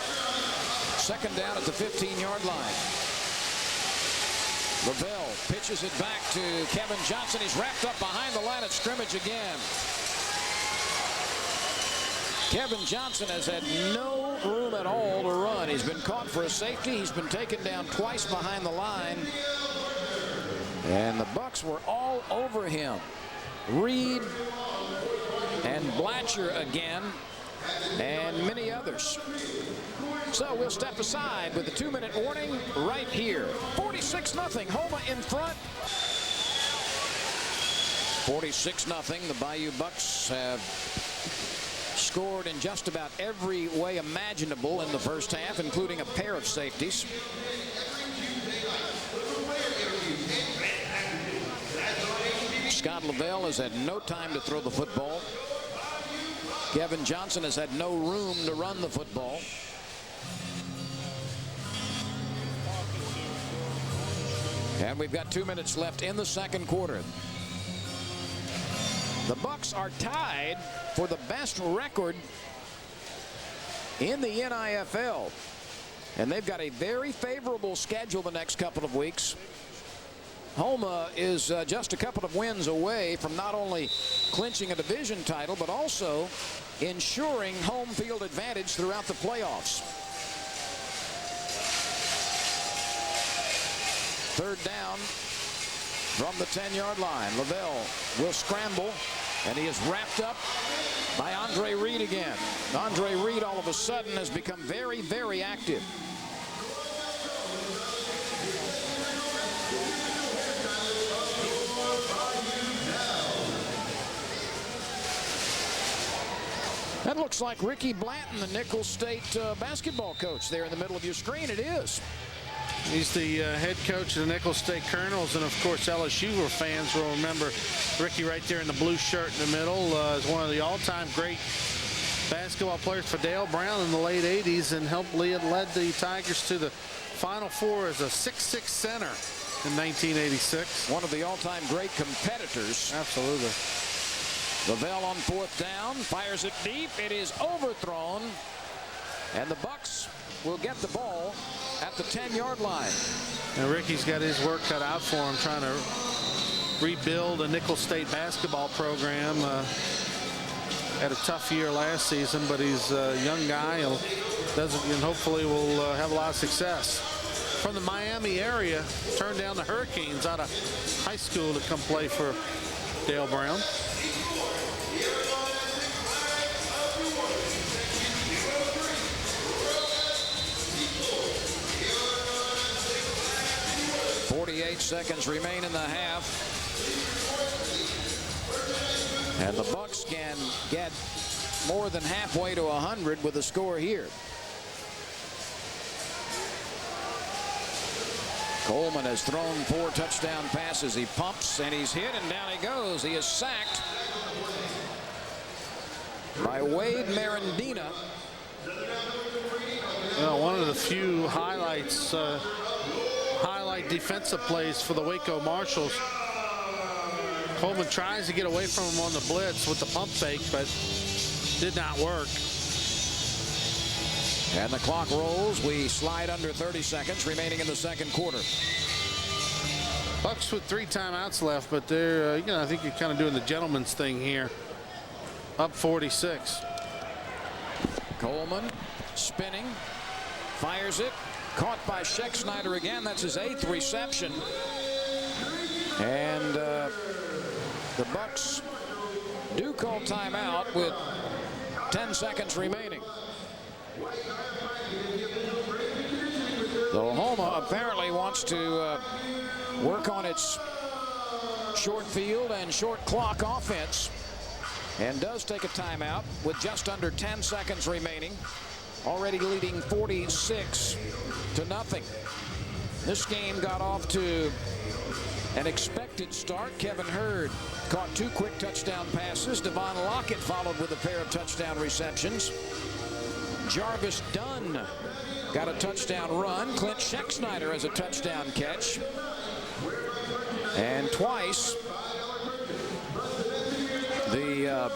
second down at the 15-yard line. Lavelle pitches it back to Kevin Johnson. He's wrapped up behind the line of scrimmage again. Kevin Johnson has had no room at all to run. He's been caught for a safety. He's been taken down twice behind the line. And the Bucks were all over him. Reed and Blatcher again, and many others. So we'll step aside with a 2-minute warning right here. 46-0, Houma in front. 46-0. The Bayou Bucks have scored in just about every way imaginable in the first half, including a pair of safeties. Scott Lavelle has had no time to throw the football. Kevin Johnson has had no room to run the football. And we've got 2 minutes left in the second quarter. The Bucks are tied for the best record in the NIFL. And they've got a very favorable schedule the next couple of weeks. Houma is just a couple of wins away from not only clinching a division title, but also ensuring home field advantage throughout the playoffs. Third down from the 10-yard line. Lavelle will scramble, and he is wrapped up by Andre Reed again. Andre Reed all of a sudden has become very, very active. That looks like Ricky Blanton, the Nicholls State basketball coach there in the middle of your screen. It is. He's the head coach of the Nicholls State Colonels, and of course LSU fans will remember Ricky right there in the blue shirt in the middle as one of the all-time great basketball players for Dale Brown in the late 80s, and led the Tigers to the Final Four as a 6'6" center in 1986. One of the all-time great competitors. Absolutely. Lavelle on fourth down, fires it deep. It is overthrown, and the Bucks will get the ball at the 10-yard line. And Ricky's got his work cut out for him, trying to rebuild a Nicholls State basketball program. Had a tough year last season, but he's a young guy and hopefully will have a lot of success. from the Miami area turned down the Hurricanes out of high school to come play for Dale Brown. Seconds remain in the half, and the Bucks can get more than halfway to 100 with a score here. Coleman has thrown 4 touchdown passes. He pumps and he's hit, and down he goes. He is sacked by Wade Marandina. Well, one of the few highlights defensive plays for the Waco Marshalls. Coleman tries to get away from him on the blitz with the pump fake, but did not work. And the clock rolls. We slide under 30 seconds remaining in the second quarter. Bucks with 3 timeouts left, but they're, I think you're kind of doing the gentleman's thing here. Up 46. Coleman spinning, fires it. Caught by Schexnayder again. That's his 8th reception. And the Bucks do call timeout with 10 seconds remaining. So Houma apparently wants to work on its short field and short clock offense, and does take a timeout with just under 10 seconds remaining. Already leading 46-0. This game got off to an expected start. Kevin Hurd caught 2 quick touchdown passes. Devon Lockett followed with a pair of touchdown receptions. Jarvis Dunn got a touchdown run. Clint Schexnayder has a touchdown catch. And twice the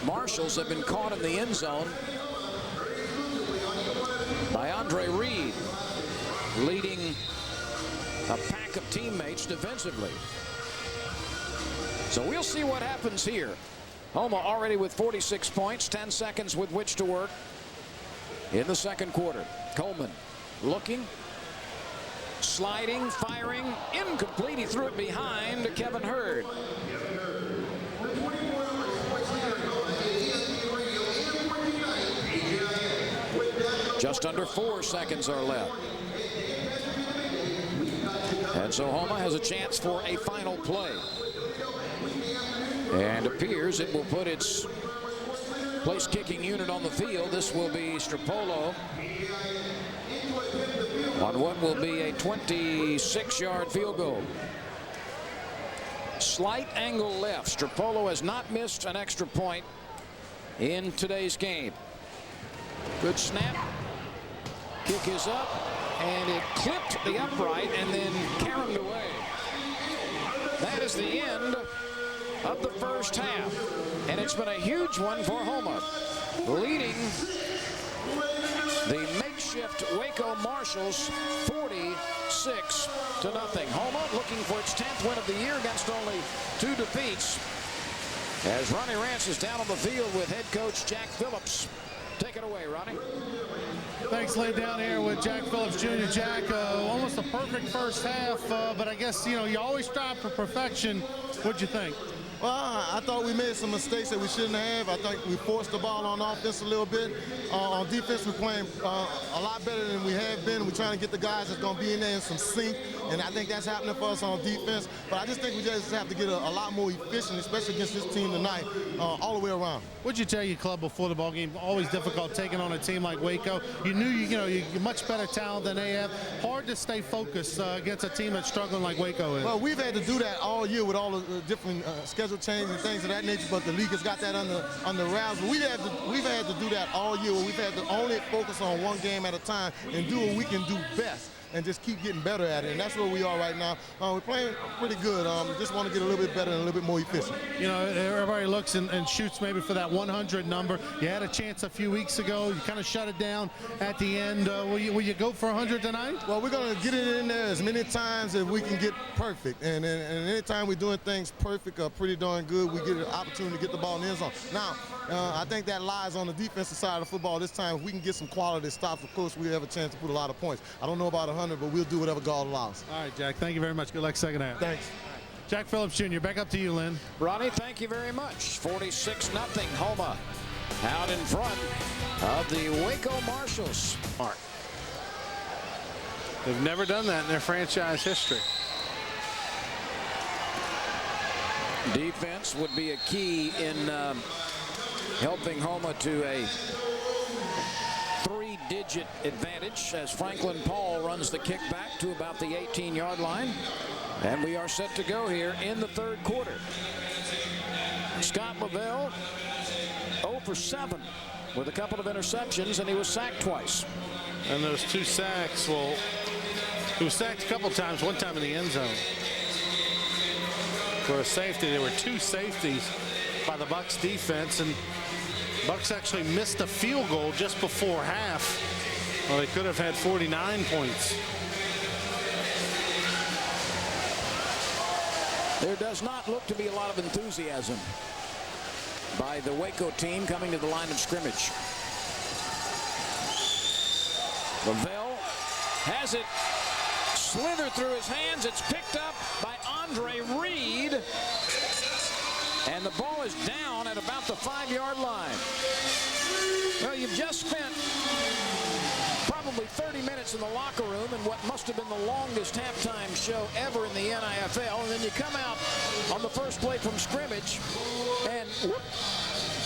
Marshalls have been caught in the end zone by Andre Reed, leading a pack of teammates defensively. So we'll see what happens here. Houma already with 46 points, 10 seconds with which to work in the second quarter. Coleman looking, sliding, firing, incomplete. He threw it behind to Kevin Hurd. Just under 4 seconds are left. And so Houma has a chance for a final play. And appears it will put its place kicking unit on the field. This will be Stropolo on what will be a 26-yard field goal. Slight angle left. Stropolo has not missed an extra point in today's game. Good snap. Kick is up, and it clipped the upright and then caromed away. That is the end of the first half, and it's been a huge one for Houma, leading the makeshift Waco Marshalls 46-0. Houma looking for its 10th win of the year against only 2 defeats, as Ronnie Rance is down on the field with head coach Jack Phillips. Take it away, Ronnie. Thanks, laid down here with Jack Phillips Jr. Jack, almost a perfect first half, but I guess, you always strive for perfection. What'd you think? Well, I thought we made some mistakes that we shouldn't have. I think we forced the ball on offense a little bit. On defense, we're playing a lot better than we have been. We're trying to get the guys that's going to be in there in some sync, and I think that's happening for us on defense. But I just think we just have to get a lot more efficient, especially against this team tonight, all the way around. What'd you tell your club before the ball game? Always difficult taking on a team like Waco. You knew you're much better talent than they have. Hard to stay focused against a team that's struggling like Waco is. Well, we've had to do that all year with all the different schedule changes and things of that nature, but the league has got that under wraps. But we've had to do that all year. We've had to only focus on one game at a time and do what we can do best, and just keep getting better at it. And that's where we are right now. We're playing pretty good. Just want to get a little bit better and a little bit more efficient. Everybody looks and shoots maybe for that 100 number. You had a chance a few weeks ago. You kind of shut it down at the end. Will you go for 100 tonight? Well, we're going to get it in there as many times as we can get perfect. And anytime we're doing things perfect or pretty darn good, we get an opportunity to get the ball in the end zone. Now, I think that lies on the defensive side of football this time. If we can get some quality stops, of course, we have a chance to put a lot of points. I don't know about 100. 500, but we'll do whatever God allows. All right, Jack, thank you very much. Good luck second half. Thanks. Jack Phillips Jr., back up to you, Lynn. Ronnie, thank you very much. 46-0 Houma out in front of the Waco Marshalls. Mark. They've never done that in their franchise history. Defense would be a key in helping Houma to a 3-digit advantage as Franklin Paul runs the kick back to about the 18-yard line. And we are set to go here in the third quarter. Scott Lavelle 0 for 7 with a couple of interceptions, and he was sacked twice. And those 2 sacks, well, he was sacked a couple times, one time in the end zone. For a safety, there were 2 safeties by the Bucks defense, and Bucks actually missed a field goal just before half. Well, they could have had 49 points. There does not look to be a lot of enthusiasm by the Waco team coming to the line of scrimmage. Lavelle has it slithered through his hands. It's picked up by Andre Reed. And the ball is down at about the 5-yard line. Well, you've just spent probably 30 minutes in the locker room in what must have been the longest halftime show ever in the NIFL, and then you come out on the first play from scrimmage and whoop,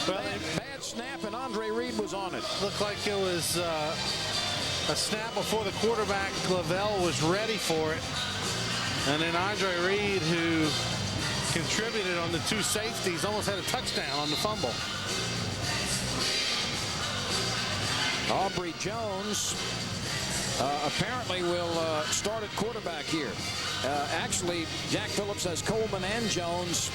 bad snap, and Andre Reed was on it. Looked like it was a snap before the quarterback Lavelle was ready for it, and then Andre Reed, who contributed on the 2 safeties, almost had a touchdown on the fumble. Aubrey Jones apparently will start at quarterback here. Actually, Jack Phillips has Coleman and Jones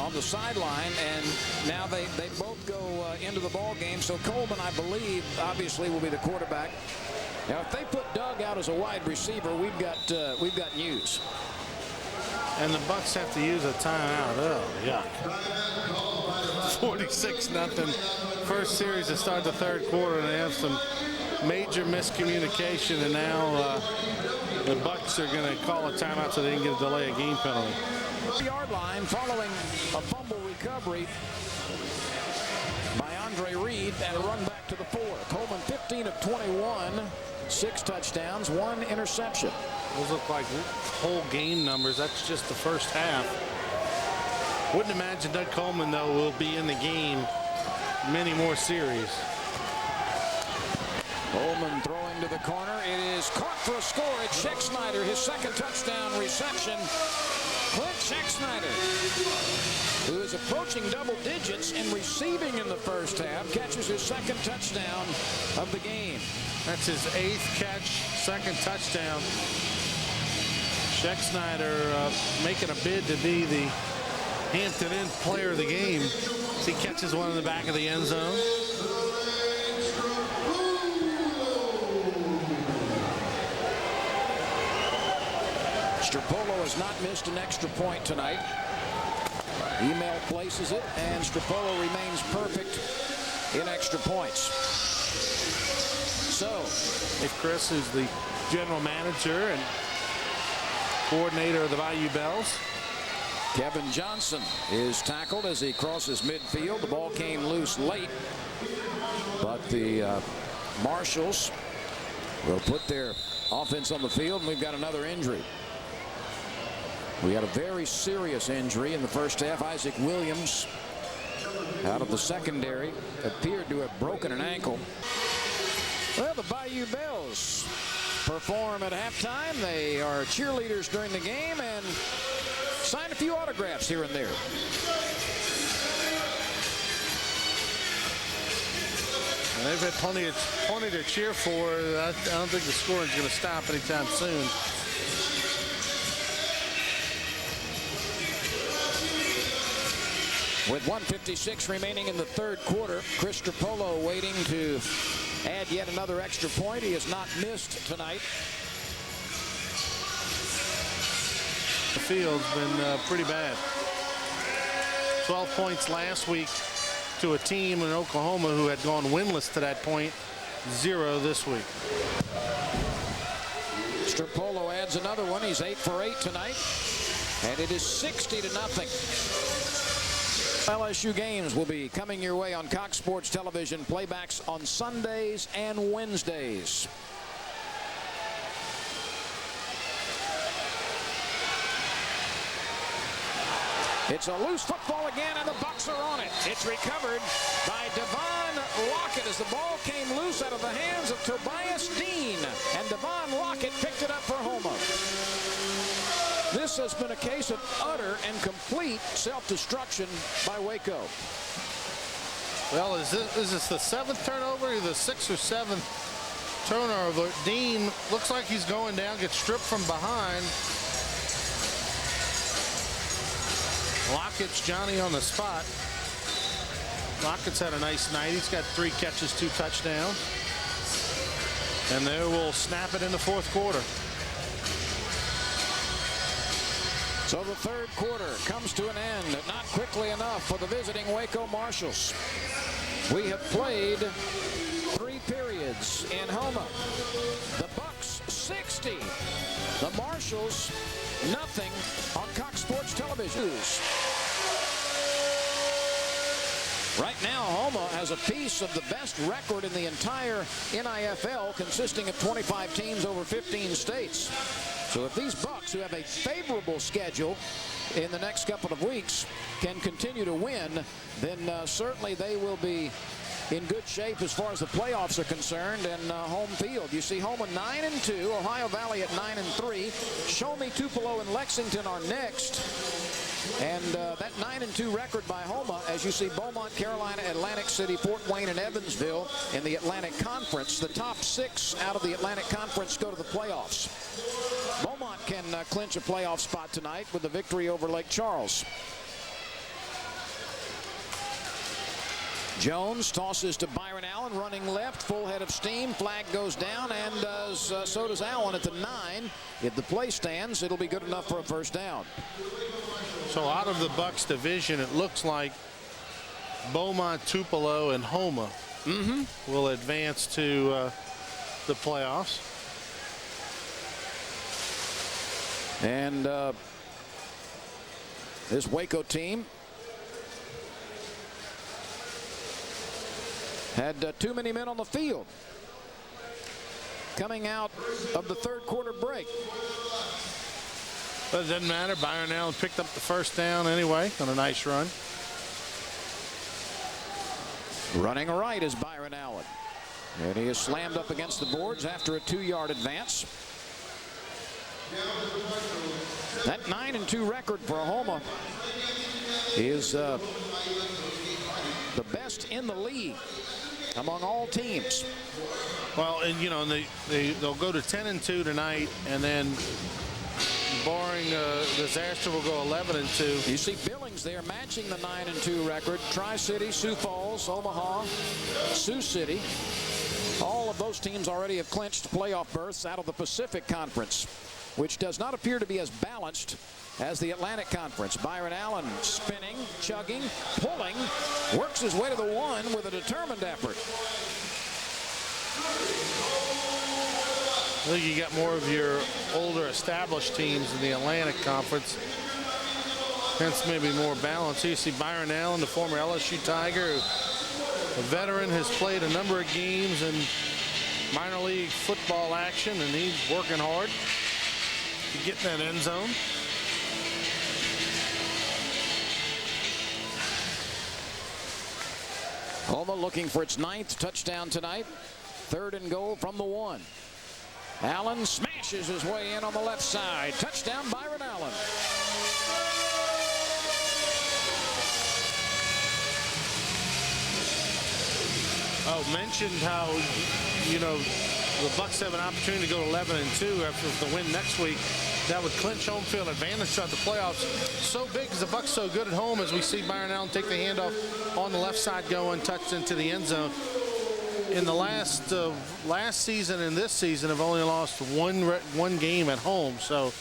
on the sideline, and now they both go into the ball game. So Coleman, I believe, obviously will be the quarterback. Now, if they put Doug out as a wide receiver, we've got news. And the Bucks have to use a timeout. Oh, yuck. 46-0. First series to start the third quarter, and they have some major miscommunication, and now the Bucks are going to call a timeout so they can get a delay of game penalty. Yard line following a fumble recovery by Andre Reed and a run back to the 4. Coleman 15 of 21, 6 touchdowns, 1 interception. Those look like whole game numbers. That's just the first half. Wouldn't imagine Doug Coleman, though, will be in the game many more series. Coleman throwing to the corner. It is caught for a score. It's Scheck-Snyder, his second touchdown reception. Clint Scheck-Snyder, who is approaching double digits in receiving in the first half, catches his second touchdown of the game. That's his 8th catch, second touchdown. Scheck-Snyder making a bid to be the Hampton Inn player of the game. He catches one in the back of the end zone. Strapolo has not missed an extra point tonight. Email places it, and Strapolo remains perfect in extra points. So, If Chris, who's the general manager and coordinator of the Bayou Bells. Kevin Johnson is tackled as he crosses midfield. The ball came loose late, but the Marshalls will put their offense on the field, and we've got another injury. We had a very serious injury in the first half. Isaac Williams, out of the secondary, appeared to have broken an ankle. Well, the Bayou Bells perform at halftime. They are cheerleaders during the game and sign a few autographs here and there. And they've had plenty to cheer for. I don't think the scoring is going to stop anytime soon. With 1:56 remaining in the third quarter, Chris Strapolo waiting to add yet another extra point. He has not missed tonight. The field's been pretty bad. 12 points last week to a team in Oklahoma who had gone winless to that point 0 this week. Strapolo adds another one. He's 8 for 8 tonight. And it is 60-0. LSU games will be coming your way on Cox Sports Television. Playbacks on Sundays and Wednesdays. It's a loose football again, and the Bucks are on it. It's recovered by Devon Lockett as the ball came loose out of the hands of Tobias Dean. And Devon Lockett picked it up for Houma. This has been a case of utter and complete self-destruction by Waco. Well, is this the 7th turnover or the 6th or 7th turnover? Dean looks like he's going down, gets stripped from behind. Lockett's Johnny on the spot. Lockett's had a nice night. He's got 3 catches, 2 touchdowns. And they will snap it in the 4th quarter. So the 3rd quarter comes to an end, not quickly enough for the visiting Waco Marshalls. We have played 3 periods in Houma. The Bucks 60. The Marshalls nothing on Cox Sports Television. Right now, Houma has a piece of the best record in the entire NIFL, consisting of 25 teams over 15 states. So if these Bucks, who have a favorable schedule in the next couple of weeks, can continue to win, then certainly they will be in good shape as far as the playoffs are concerned and home field. You see Houma 9-2, Ohio Valley at 9-3. Show Me, Tupelo, and Lexington are next. And that 9-2 record by Houma, as you see Beaumont, Carolina, Atlantic City, Fort Wayne, and Evansville in the Atlantic Conference. The top 6 out of the Atlantic Conference go to the playoffs. Beaumont can clinch a playoff spot tonight with a victory over Lake Charles. Jones tosses to Byron Allen, running left, full head of steam. Flag goes down, and so does Allen at the 9. If the play stands, it'll be good enough for a first down. So out of the Bucks division, it looks like Beaumont, Tupelo, and Houma will advance to the playoffs. And this Waco team had too many men on the field coming out of the 3rd quarter break. But it doesn't matter. Byron Allen picked up the first down anyway on a nice run. Running right is Byron Allen. And he is slammed up against the boards after a 2-yard advance. That 9-2 record for Houma is the best in the league among all teams. Well, and you know, they'll go to 10-2 tonight, and then barring disaster will go 11-2. You see Billings there matching the 9-2 record. Tri-City, Sioux Falls, Omaha, Sioux City. All of those teams already have clinched playoff berths out of the Pacific Conference, which does not appear to be as balanced as the Atlantic Conference. Byron Allen spinning, chugging, pulling, works his way to the 1 with a determined effort. I think you got more of your older established teams in the Atlantic Conference, hence maybe more balance. Here you see Byron Allen, the former LSU Tiger, a veteran, has played a number of games in minor league football action, and he's working hard to get in that end zone. Houma looking for its 9th touchdown tonight. 3rd and goal from the 1. Allen smashes his way in on the left side. Touchdown, Byron Allen. Oh, mentioned how, you know, the Bucks have an opportunity to go 11-2 after the win next week. That would clinch home field advantage throughout the playoffs. So big because the Bucks so good at home, as we see Byron Allen take the handoff on the left side, go untouched into the end zone. In the last season and this season have only lost one game at home. So,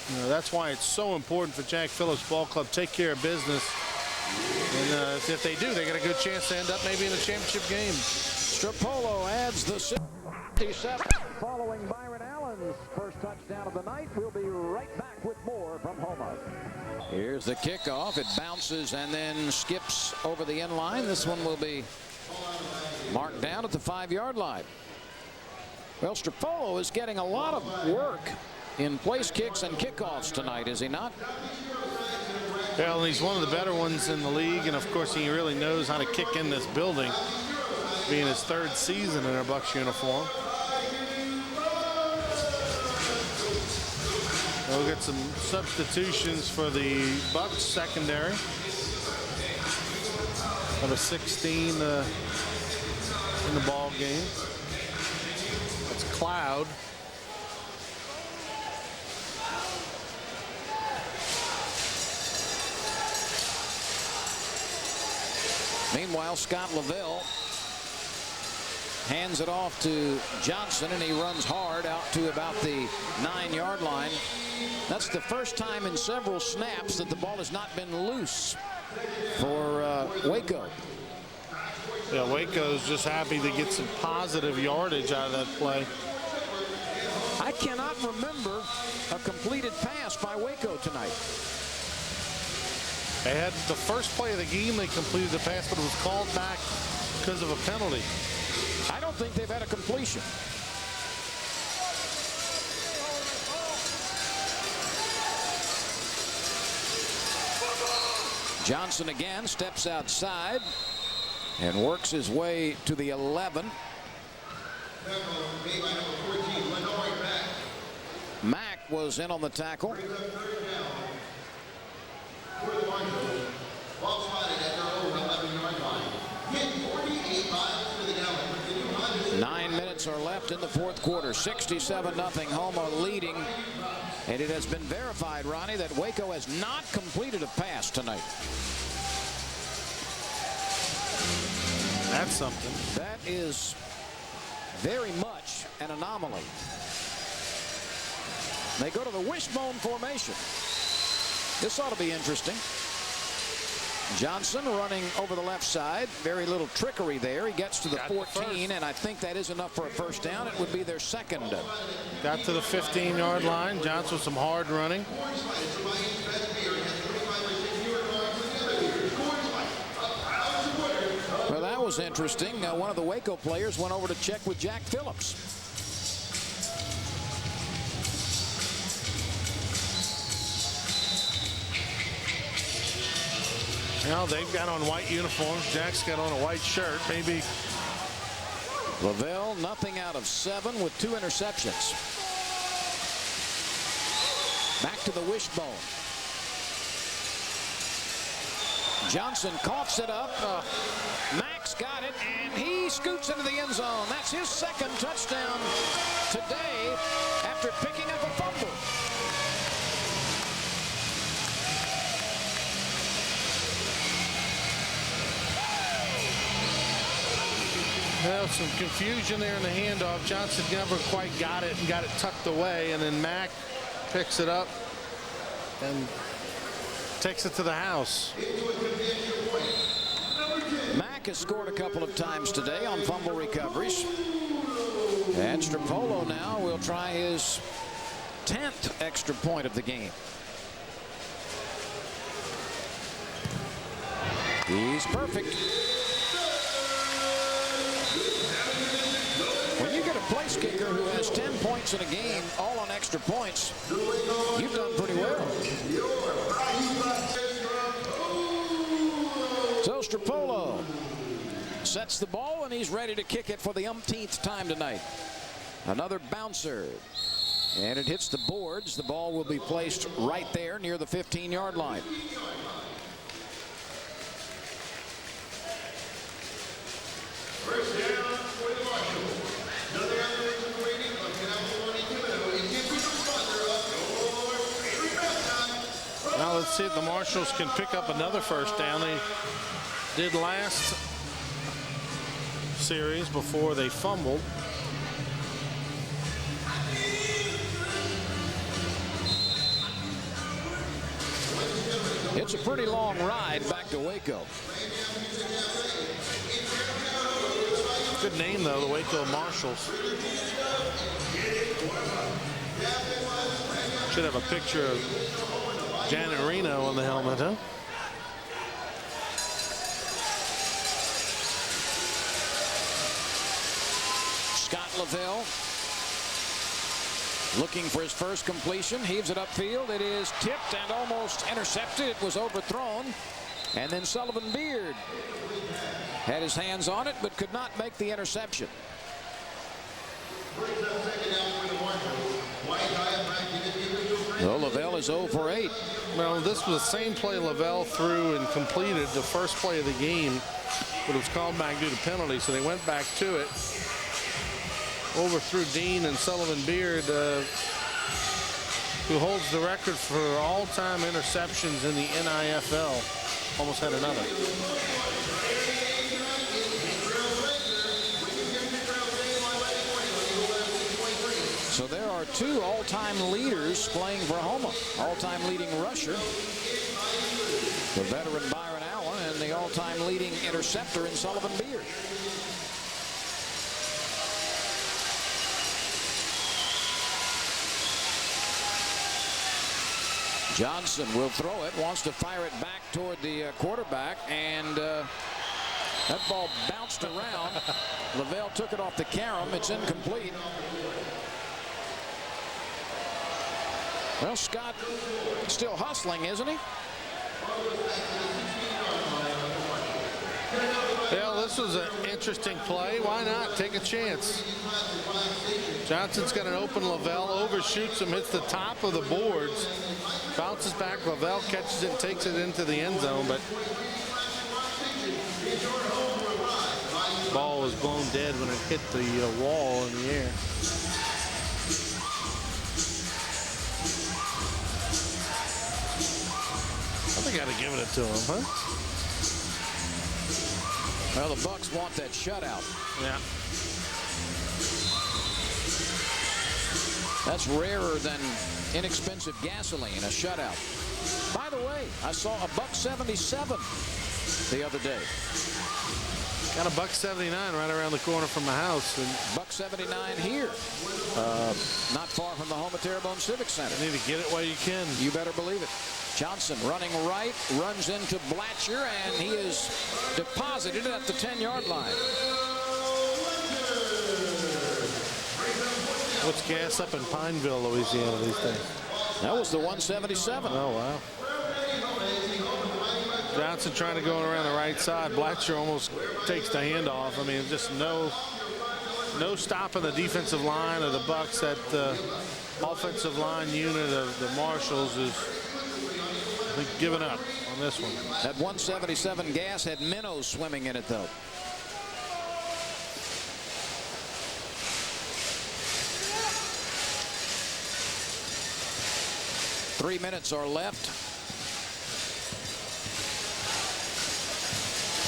you know, that's why it's so important for Jack Phillips Ball Club to take care of business. And if they do, they got a good chance to end up maybe in a championship game. Strapolo adds the 67 following Byron Allen's first touchdown of the night. We'll be right back with more from Houma. Here's the kickoff. It bounces and then skips over the end line. This one will be marked down at the 5-yard line. Well, Strapolo is getting a lot of work in place kicks and kickoffs tonight, is he not? Well, he's one of the better ones in the league, and of course he really knows how to kick in this building, being his 3rd season in a Bucks uniform. We'll get some substitutions for the Bucks secondary. Number 16 in the ball game. That's Cloud. Meanwhile, Scott Lavelle hands it off to Johnson, and he runs hard out to about the 9-yard line. That's the first time in several snaps that the ball has not been loose for Waco. Yeah, Waco's just happy to get some positive yardage out of that play. I cannot remember a completed pass by Waco tonight. They had the first play of the game, they completed the pass, but it was called back because of a penalty. I don't think they've had a completion. Johnson again steps outside and works his way to the 11. Mack was in on the tackle. 9 minutes are left in the 4th quarter. 67-0 Houma leading. And it has been verified, Ronnie, that Waco has not completed a pass tonight. That's something. That is very much an anomaly. They go to the wishbone formation. This ought to be interesting. Johnson running over the left side. Very little trickery there. He gets to the 14, and I think that is enough for a first down. It would be their 2nd. Got to the 15-yard line. Johnson with some hard running. Well, that was interesting. One of the Waco players went over to check with Jack Phillips. Well, they've got on white uniforms. Jack's got on a white shirt. Maybe. Lavelle, nothing out of 7 with 2 interceptions. Back to the wishbone. Johnson coughs it up. Max got it, and he scoots into the end zone. That's his 2nd touchdown today after picking up a fumble. Well, some confusion there in the handoff. Johnson never quite got it and got it tucked away, and then Mack picks it up and takes it to the house. Mack has scored a couple of times today on fumble recoveries. And Strapolo now will try his 10th extra point of the game. He's perfect. When you get a place kicker who has 10 points in a game, all on extra points, you've done pretty well. So Strapolo sets the ball, and he's ready to kick it for the umpteenth time tonight. Another bouncer, and it hits the boards. The ball will be placed right there near the 15-yard line. First down for the Marshalls. Now let's see if the Marshalls can pick up another first down. They did last series before they fumbled. It's a pretty long ride back to Waco. Good name, though, the Waco Marshalls. Should have a picture of Janet Reno on the helmet, huh? Scott Lavelle looking for his first completion. Heaves it upfield. It is tipped and almost intercepted. It was overthrown. And then Sullivan Beard had his hands on it but could not make the interception. Well, Lavelle is 0 for 8. Well, this was the same play Lavelle threw and completed the first play of the game, but it was called back due to penalty, so they went back to it. Overthrew Dean, and Sullivan Beard, who holds the record for all-time interceptions in the NIFL, almost had another. So there are two all-time leaders playing for Houma. All-time leading rusher, the veteran Byron Allen, and the all-time leading interceptor in Sullivan Beard. Johnson will throw it, wants to fire it back toward the quarterback, and that ball bounced around. Lavelle took it off the carom. It's incomplete. Well, Scott still hustling, isn't he? Well, this was an interesting play. Why not take a chance? Johnson's got an open Lavelle, overshoots him, hits the top of the boards, bounces back. Lavelle catches it and takes it into the end zone, but the ball was blown dead when it hit the wall in the air. I think I got to give it to him, huh? Well, the Bucks want that shutout. Yeah. That's rarer than inexpensive gasoline, a shutout. By the way, I saw a $1.77 the other day. Got a $1.79 right around the corner from my house. And $1.79 here. Not far from the Houma Terrebonne Civic Center. you need to get it while you can. You better believe it. Johnson running right, runs into Blatcher, and he is deposited at the 10-yard line. What's gas up in Pineville, Louisiana these days? That was the 177. Oh, wow. Johnson trying to go around the right side. Blatcher almost takes the handoff. I mean, just no stopping the defensive line of the Bucks. That offensive line unit of the Marshalls is, I think, giving up on this one. That 177 gas had minnows swimming in it, though. Three minutes are left.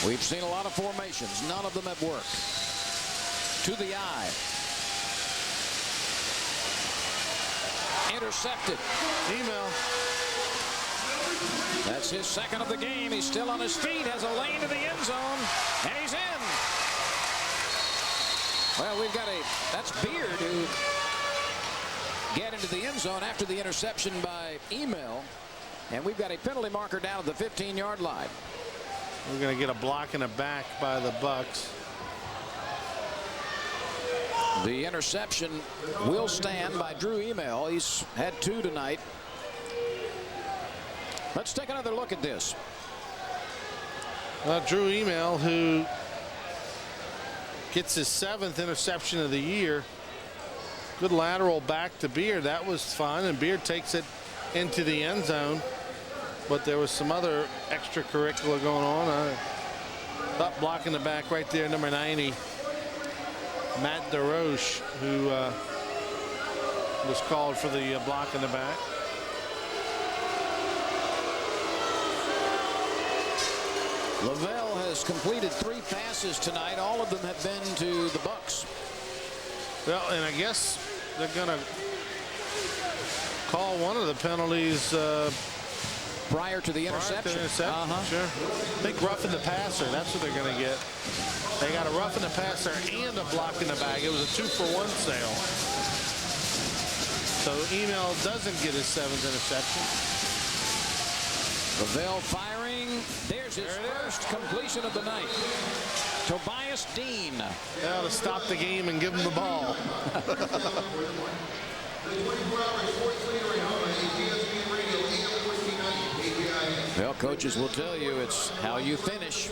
We've seen a lot of formations. None of them have worked. To the eye. Intercepted. Email. That's his second of the game. He's still on his feet, has a lane to the end zone, and he's in. Well, we've got that's Beard who get into the end zone after the interception by Email, and we've got a penalty marker down at the 15-yard line. We're going to get a block and a back by the Bucks. The interception will stand by Drew Email. He's had 2 tonight. Let's take another look at this. Drew Email, who gets his 7th interception of the year. Good lateral back to Beard. That was fun, and Beard takes it into the end zone. But there was some other extracurricular going on. Up blocking the back right there, number 90, Matt DeRoche, who was called for the block in the back. Lavelle has completed 3 passes tonight. All of them have been to the Bucks. Well, and I guess they're going to call one of the penalties prior to the interception. Sure. I think roughing the passer, that's what they're going to get. They got a roughing the passer and a block in the bag. It was a 2-for-1 sale. So Email doesn't get his 7th interception. Lavelle firing. There's his first completion of the night. Tobias Dean. Yeah, to stop the game and give him the ball. Well, coaches will tell you it's how you finish.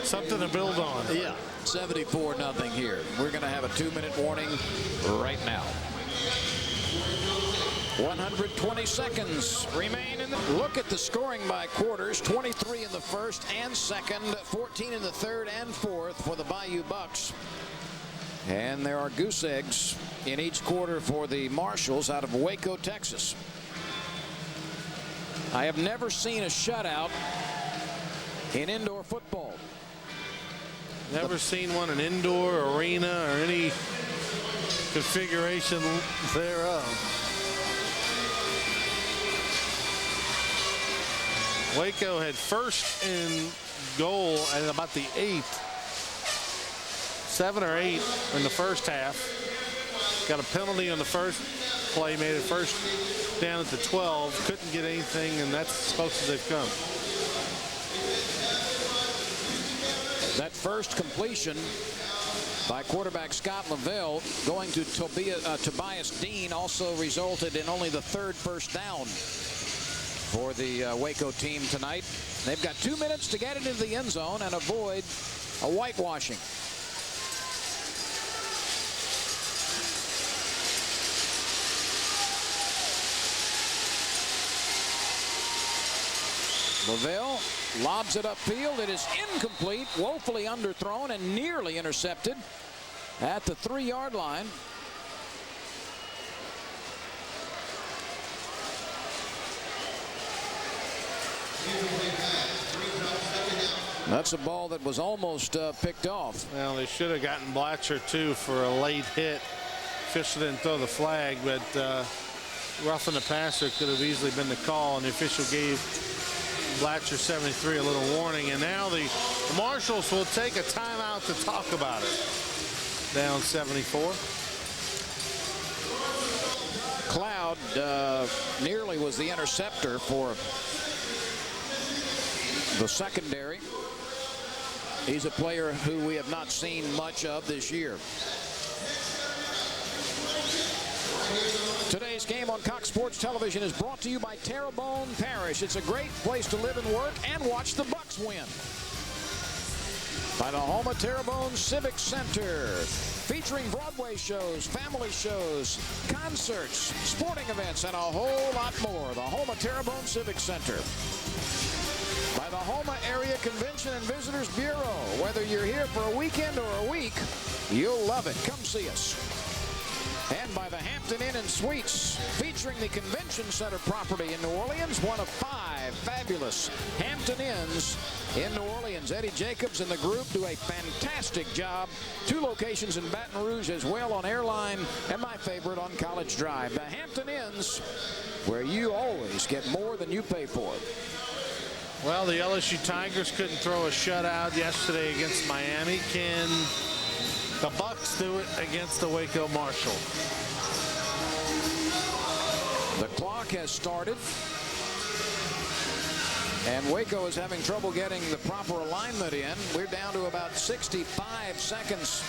Something to build on. Yeah. 74-0 here. We're going to have a 2-minute warning right now. 120 seconds remain in the look at the scoring by quarters. 23 in the first and second, 14 in the third and fourth for the Bayou Bucks. And there are goose eggs in each quarter for the Marshalls out of Waco, Texas. I have never seen a shutout in indoor football. Never seen one in indoor arena or any configuration thereof. Waco had first in goal at about the 8th. 7 or 8 in the first half. Got a penalty on the first play, made it first down at the 12. Couldn't get anything, and that's as close as they've come. That first completion by quarterback Scott Lavelle going to Tobias Dean also resulted in only the 3rd first down for the Waco team tonight. They've got 2 minutes to get into the end zone and avoid a whitewashing. Lavelle lobs it upfield. It is incomplete, woefully underthrown, and nearly intercepted at the 3-yard line. That's a ball that was almost picked off. Well, they should have gotten Blatcher, too, for a late hit. Official didn't throw the flag, but roughing the passer could have easily been the call, and the official gave Blatcher 73 a little warning. And now the Marshalls will take a timeout to talk about it. Down 74. Cloud nearly was the interceptor for the secondary. He's a player who we have not seen much of this year. Today's game on Cox Sports Television is brought to you by Terrebonne Parish. It's a great place to live and work and watch the Bucks win. By the Houma Terrebonne Civic Center, featuring Broadway shows, family shows, concerts, sporting events, and a whole lot more. The Houma Terrebonne Civic Center. By the Houma Area Convention and Visitors Bureau. Whether you're here for a weekend or a week, you'll love it. Come see us. And by the Hampton Inn and Suites, featuring the Convention Center property in New Orleans, one of 5 fabulous Hampton Inns in New Orleans. Eddie Jacobs and the group do a fantastic job. 2 locations in Baton Rouge as well on Airline, and my favorite on College Drive. The Hampton Inns, where you always get more than you pay for. Well, the LSU Tigers couldn't throw a shutout yesterday against Miami. Can the Bucks do it against the Waco Marshall? The clock has started, and Waco is having trouble getting the proper alignment in. We're down to about 65 seconds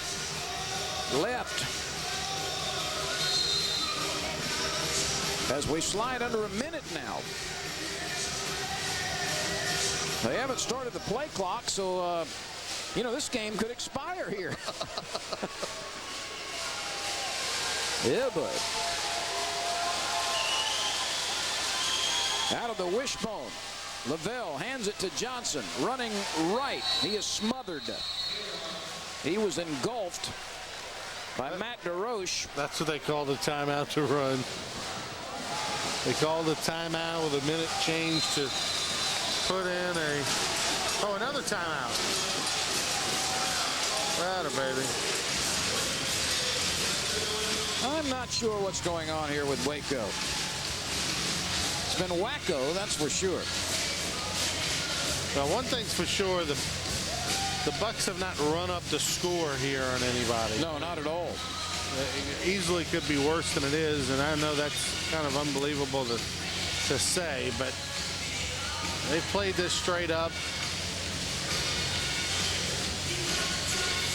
left as we slide under a minute now. They haven't started the play clock, so you know, this game could expire here. Yeah, bud. Out of the wishbone, Lavelle hands it to Johnson, running right. He is smothered. He was engulfed by Matt DeRoche. That's what they call the timeout to run. They called the timeout with a minute change to put in another timeout. Right, baby. I'm not sure what's going on here with Waco. It's been Waco, that's for sure. Well, one thing's for sure, the Bucks have not run up the score here on anybody. No, not at all. It easily could be worse than it is, and I know that's kind of unbelievable to say, but they played this straight up.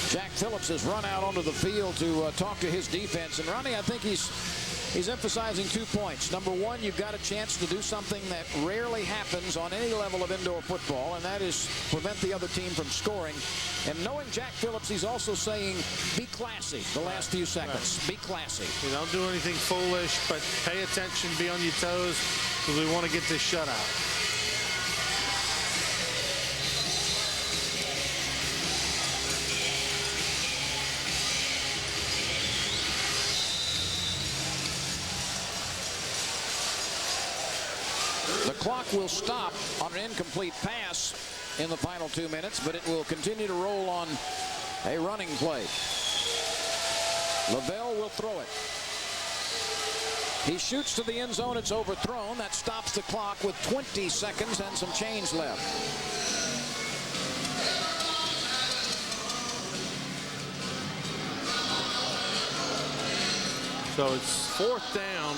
Jack Phillips has run out onto the field to talk to his defense. And Ronnie, I think he's emphasizing 2 points. Number one, you've got a chance to do something that rarely happens on any level of indoor football, and that is prevent the other team from scoring. And knowing Jack Phillips, he's also saying be classy the last few seconds. Be classy. You don't do anything foolish, but pay attention, be on your toes, because we want to get this shutout. The clock will stop on an incomplete pass in the final 2 minutes, but it will continue to roll on a running play. Lavelle will throw it. He shoots to the end zone. It's overthrown. That stops the clock with 20 seconds and some change left. So it's 4th down.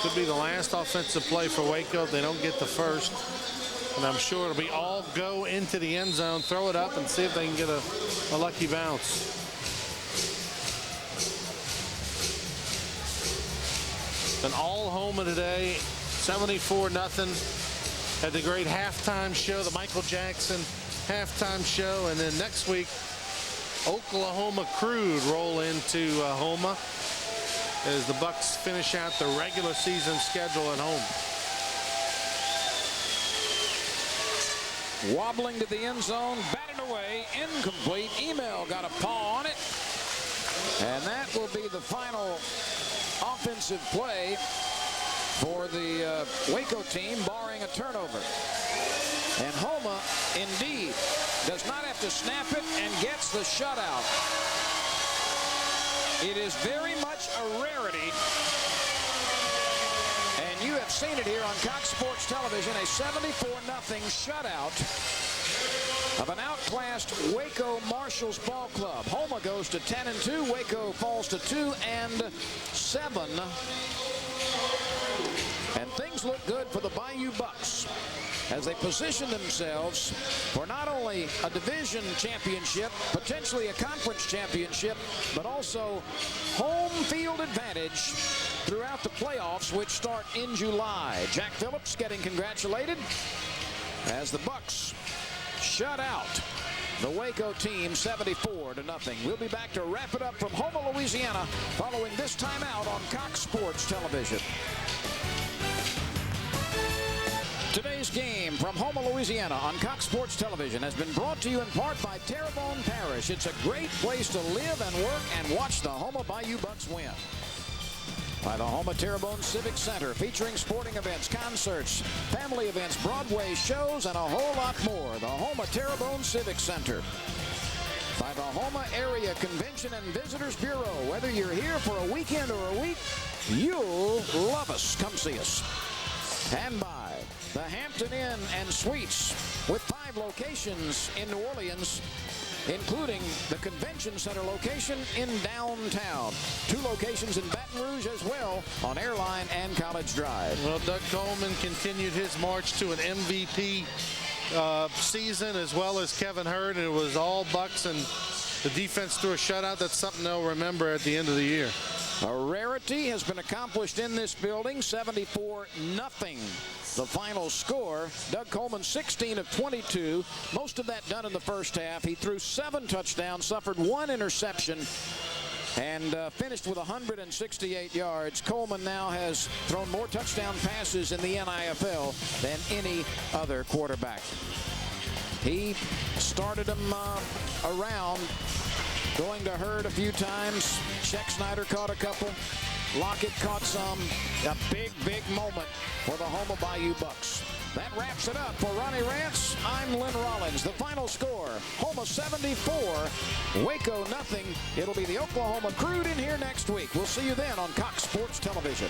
Could be the last offensive play for Waco. They don't get the first. And I'm sure it'll be all go into the end zone, throw it up, and see if they can get a lucky bounce. An all Houma today, 74-0. Had the great halftime show, the Michael Jackson halftime show. And then next week, Oklahoma Crude roll into Houma as the Bucks finish out the regular season schedule at home. Wobbling to the end zone, batted away, incomplete. Email got a paw on it. And that will be the final offensive play for the Waco team, barring a turnover. And Houma, indeed, does not have to snap it and gets the shutout. It is very much a rarity, and you have seen it here on Cox Sports Television, a 74-0 shutout of an outclassed Waco Marshalls ball club. Houma goes to 10-2, Waco falls to 2-7, and things look good for the Bayou Bucks as they position themselves for not only a division championship, potentially a conference championship, but also home field advantage throughout the playoffs, which start in July. Jack Phillips getting congratulated as the Bucks shut out the Waco team 74-0. We'll be back to wrap it up from Houma, Louisiana, following this timeout on Cox Sports Television. Today's game from Houma, Louisiana on Cox Sports Television has been brought to you in part by Terrebonne Parish. It's a great place to live and work and watch the Houma Bayou Bucks win. By the Houma Terrebonne Civic Center, featuring sporting events, concerts, family events, Broadway shows, and a whole lot more. The Houma Terrebonne Civic Center. By the Houma Area Convention and Visitors Bureau. Whether you're here for a weekend or a week, you'll love us. Come see us. And by the Hampton Inn and Suites, with 5 locations in New Orleans, including the Convention Center location in downtown. 2 locations in Baton Rouge as well on Airline and College Drive. Well, Doug Coleman continued his march to an MVP season, as well as Kevin Hurd, and it was all Bucks, and the defense threw a shutout. That's something they'll remember at the end of the year. A rarity has been accomplished in this building. 74-0 the final score. Doug Coleman 16 of 22, most of that done in the first half. He threw 7 touchdowns, suffered 1 interception, and finished with 168 yards. Coleman now has thrown more touchdown passes in the NIFL than any other quarterback. He started them around, going to Hurd a few times. Check Snyder caught a couple. Lockett caught some. A big, big moment for the Houma Bayou Bucks. That wraps it up for Ronnie Rance. I'm Lynn Rollins. The final score, Houma 74, Waco nothing. It'll be the Oklahoma Crude in here next week. We'll see you then on Cox Sports Television.